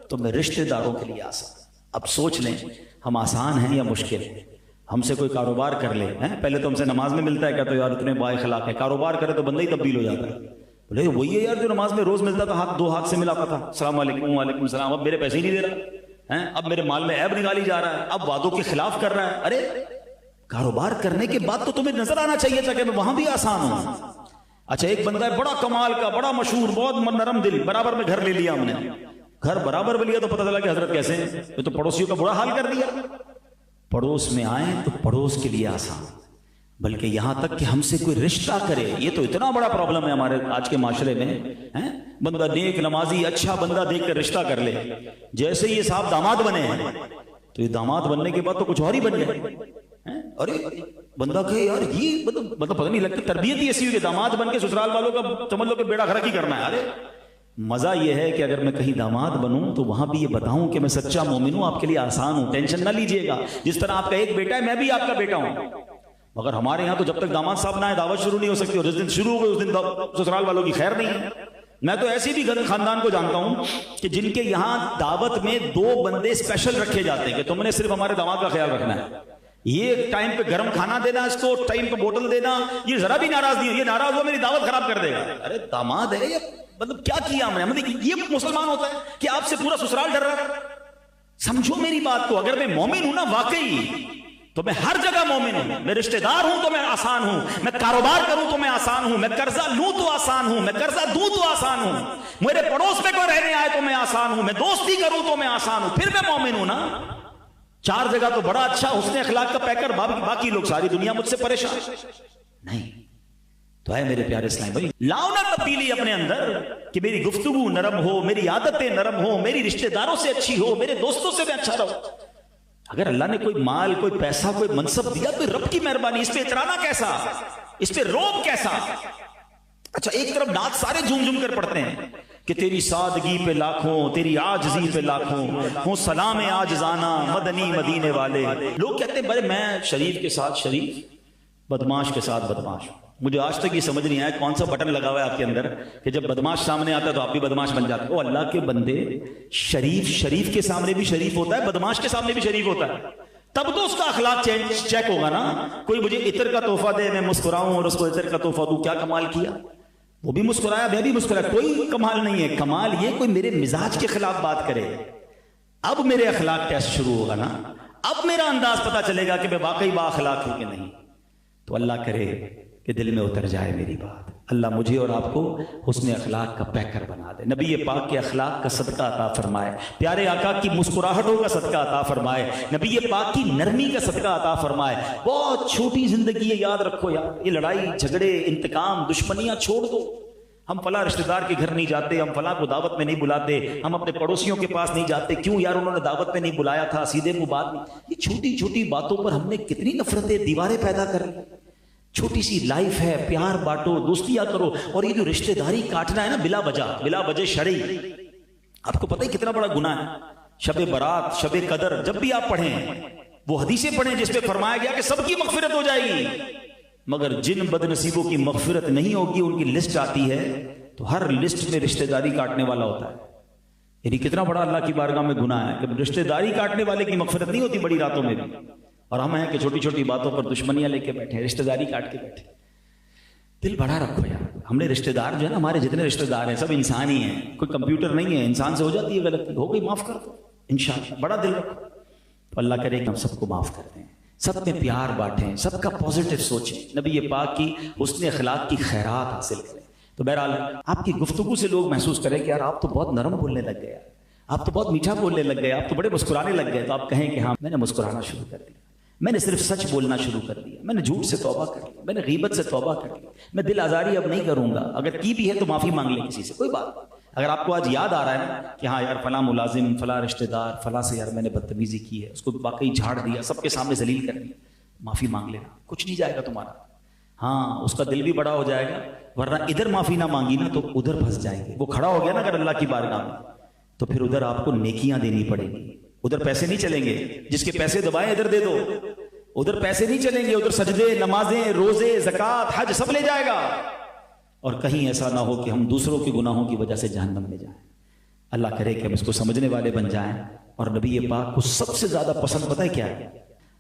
تو میں رشتہ داروں کے لیے آسان. اب سوچ لیں ہم آسان ہیں یا مشکل ہیں؟ ہم سے کوئی کاروبار کر لے، پہلے تو ہم سے نماز میں ملتا ہے، کہتے یار اتنے با اخلاق ہے، کاروبار کرے تو بندہ ہی تبدیل ہو جاتا ہے. بولے وہی ہے یار جو نماز میں روز ملتا تھا، دو ہاتھ سے ملاتا تھا، السلام علیکم وعلیکم السلام، اب میرے پیسے ہی نہیں دے رہا، اب میرے مال میں عیب نکالی جا رہا ہے، اب وعدوں کے خلاف کر رہا ہے. ارے کاروبار کرنے کے بعد تو تمہیں نظر آنا چاہیے تھا کہ میں وہاں بھی آسان ہوں. اچھا ایک بندہ ہے بڑا کمال کا، بڑا مشہور، بہت نرم دل، برابر میں گھر لے لیا ہم نے، گھر برابر میں لیا تو پتہ چلا کہ حضرت کیسے ہیں، یہ تو پڑوسیوں کا برا حال کر دیا. پڑوس میں آئیں تو پڑوس کے لیے آسان، بلکہ یہاں تک کہ ہم سے کوئی رشتہ کرے، یہ تو اتنا بڑا پرابلم ہے ہمارے آج کے معاشرے میں. بندہ نیک نمازی اچھا بندہ دیکھ کر رشتہ کر لے، جیسے یہ صاحب داماد بنے ہیں تو یہ داماد بننے کے بعد تو کچھ اور ہی بن جائے. ارے بندہ کہے یار یہ مطلب پتہ نہیں لگتا، تربیت ہی ایسی ہوئی کہ داماد بن کے سسرال والوں کا سمجھ لو کہ بیڑا غرق ہی کرنا ہے. ارے مزہ یہ ہے کہ اگر میں کہیں داماد بنوں تو وہاں بھی یہ بتاؤں کہ میں سچا مومن ہوں، آپ کے لیے آسان ہوں، ٹینشن نہ لیجئے گا. جس طرح آپ کا ایک بیٹا ہے میں بھی آپ کا بیٹا ہوں، مگر ہمارے یہاں تو جب تک داماد صاحب نہ آئے دعوت شروع نہیں ہو سکتی، اور جس دن شروع ہو گئی اس دن سسرال والوں کی خیر نہیں ہے. میں تو ایسی بھی خاندان کو جانتا ہوں کہ جن کے یہاں دعوت میں 2 بندے اسپیشل رکھے جاتے ہیں کہ تم نے صرف ہمارے داماد کا خیال رکھنا ہے، یہ ٹائم پہ گرم کھانا دینا، اس کو ٹائم پہ بوتل دینا، یہ ذرا بھی ناراض نہیں، یہ ناراض ہو میری دعوت خراب کر دے گا. ارے داماد ہے یہ، مطلب کیا کیا ہم نے، مطلب یہ مسلمان ہوتا ہے کہ آپ سے پورا سسرال ڈر رہا ہے. سمجھو میری بات کو، اگر میں مومن ہوں نا واقعی تو میں ہر جگہ مومن ہوں، میں رشتہ دار ہوں تو میں آسان ہوں، میں کاروبار کروں تو میں آسان ہوں، میں قرضہ لوں تو آسان ہوں، میں قرضہ دوں تو آسان ہوں، میرے پڑوس میں کوئی رہنے آئے تو میں آسان ہوں، میں دوستی کروں تو میں آسان ہوں، پھر میں مومن ہوں نا. 4 جگہ تو بڑا اچھا حسن اخلاق کا پیکر، باقی لوگ ساری دنیا مجھ سے پریشان نہیں. تو ہے میرے پیارے اسلام بھائی، لاؤ نا تبدیلی اپنے اندر کہ میری گفتگو نرم ہو، میری عادتیں نرم ہو، میری رشتہ داروں سے اچھی ہو، میرے دوستوں سے میں اچھا رہوں. اگر اللہ نے کوئی مال، کوئی پیسہ، کوئی منصب دیا تو رب کی مہربانی، اس پہ اترانا کیسا، اس پہ روب کیسا. اچھا ایک طرف نعت سارے جھوم جھوم کر پڑھتے ہیں کہ تیری سادگی پہ لاکھوں، تیری عاجزی پہ لاکھوں، ہوں سلام عاجزانہ مدنی مدینے والے. لوگ کہتے ہیں بھائی میں شریف کے ساتھ شریف، بدماش کے ساتھ بدماش. مجھے آج تک یہ سمجھ نہیں آیا کون سا بٹن لگا ہوا ہے آپ کے اندر کہ جب بدماش سامنے آتا ہے تو آپ بھی بدماش بن جاتے. او اللہ کے بندے، شریف کے سامنے بھی شریف ہوتا ہے، بدماش کے سامنے بھی شریف ہوتا ہے، تب تو اس کا اخلاق چیک ہوگا نا. کوئی مجھے عطر کا تحفہ دے، میں مسکراؤں اور اس کو عطر کا تحفہ دوں، کیا کمال کیا، وہ بھی مسکرایا میں بھی مسکرایا، کوئی کمال نہیں ہے. کمال یہ کوئی میرے مزاج کے خلاف بات کرے، اب میرے اخلاق ٹیسٹ شروع ہوگا نا، اب میرا انداز پتا چلے گا کہ میں واقعی با اخلاق ہوں کہ نہیں. تو اللہ کرے کہ دل میں اتر جائے میری بات. اللہ مجھے اور آپ کو حسن اخلاق کا پیکر بنا دے، نبی پاک کے اخلاق کا صدقہ عطا فرمائے، پیارے آقا کی مسکراہٹوں کا صدقہ عطا فرمائے، نبی پاک کی نرمی کا صدقہ عطا فرمائے. بہت چھوٹی زندگی ہے، یاد رکھو یار، یہ لڑائی جھگڑے انتقام دشمنیاں چھوڑ دو. ہم فلاں رشتہ دار کے گھر نہیں جاتے، ہم فلاں کو دعوت میں نہیں بلاتے، ہم اپنے پڑوسیوں کے پاس نہیں جاتے، کیوں یار انہوں نے دعوت میں نہیں بلایا تھا، سیدھے منہ بات نہیں. یہ چھوٹی چھوٹی باتوں پر ہم نے کتنی نفرتیں، دیواریں پیدا کر لی. چھوٹی سی لائف ہے، پیار بانٹو، دوستیاں کرو. اور یہ جو رشتہ داری کاٹنا ہے نا بلا وجہ شرعی، آپ کو پتہ ہے کتنا بڑا گناہ ہے. شب برات، شب قدر جب بھی آپ پڑھیں وہ حدیثیں پڑھیں جس پہ فرمایا گیا کہ سب کی مغفرت ہو جائے گی، مگر جن بد نصیبوں کی مغفرت نہیں ہوگی ان کی لسٹ آتی ہے تو ہر لسٹ میں رشتہ داری کاٹنے والا ہوتا ہے. یعنی کتنا بڑا اللہ کی بارگاہ میں گناہ ہے کہ رشتہ داری کاٹنے والے کی مغفرت نہیں ہوتی بڑی راتوں میں بھی. اور ہم ہیں کہ چھوٹی چھوٹی باتوں پر دشمنیاں لے کے بیٹھے، رشتہ داری کاٹ کے بیٹھے. دل بڑا رکھو یار. ہم نے رشتہ دار جو ہے نا، ہمارے جتنے رشتہ دار ہیں سب انسان ہی ہیں، کوئی کمپیوٹر نہیں ہے. انسان سے ہو جاتی ہے غلطی، ہو گئی معاف کر دو انشاءاللہ. بڑا دل رکھو تو اللہ کرے کہ ہم سب کو معاف کر دیں، سب میں پیار بانٹیں، سب کا پازیٹیو سوچیں، نبی پاک کی حسن اخلاق کی خیرات حاصل کریں. تو بہرحال آپ کی گفتگو سے لوگ محسوس کریں کہ یار آپ تو بہت نرم بولنے لگ گئے، آپ تو بہت میٹھا بولنے لگ گئے، آپ تو بڑے مسکرانے لگ گئے. تو آپ کہیں کہ ہاں میں نے مسکرانا شروع کر دیا، میں نے صرف سچ بولنا شروع کر دیا، میں نے جھوٹ سے توبہ کر لی، میں نے غیبت سے توبہ کر لی، میں دل آزاری اب نہیں کروں گا. اگر کی بھی ہے تو معافی مانگ لیں کسی سے، کوئی بات نہیں. اگر آپ کو آج یاد آ رہا ہے نا کہ ہاں یار فلاں ملازم، فلاں رشتہ دار، فلاں سے یار میں نے بدتمیزی کی ہے، اس کو واقعی جھاڑ دیا، سب کے سامنے ذلیل کر دیا، معافی مانگ لینا، کچھ نہیں جائے گا تمہارا. ہاں اس کا دل بھی بڑا ہو جائے گا، ورنہ ادھر معافی نہ مانگی نا تو ادھر پھنس جائیں گے. وہ کھڑا ہو گیا نا اگر اللہ کی بارگاہ میں تو پھر ادھر آپ کو نیکیاں دینی پڑیں گی. ادھر پیسے نہیں چلیں گے، جس کے پیسے دبائیں ادھر دے دو. ادھر پیسے نہیں چلیں گے، ادھر سجدے، نمازیں، روزے، زکوٰۃ، حج سب لے جائے گا. اور کہیں ایسا نہ ہو کہ ہم دوسروں کے گناہوں کی وجہ سے جہنم میں جائیں. اللہ کرے کہ ہم اس کو سمجھنے والے بن جائیں. اور نبی پاک کو سب سے زیادہ پسند پتہ ہے کیا ہے؟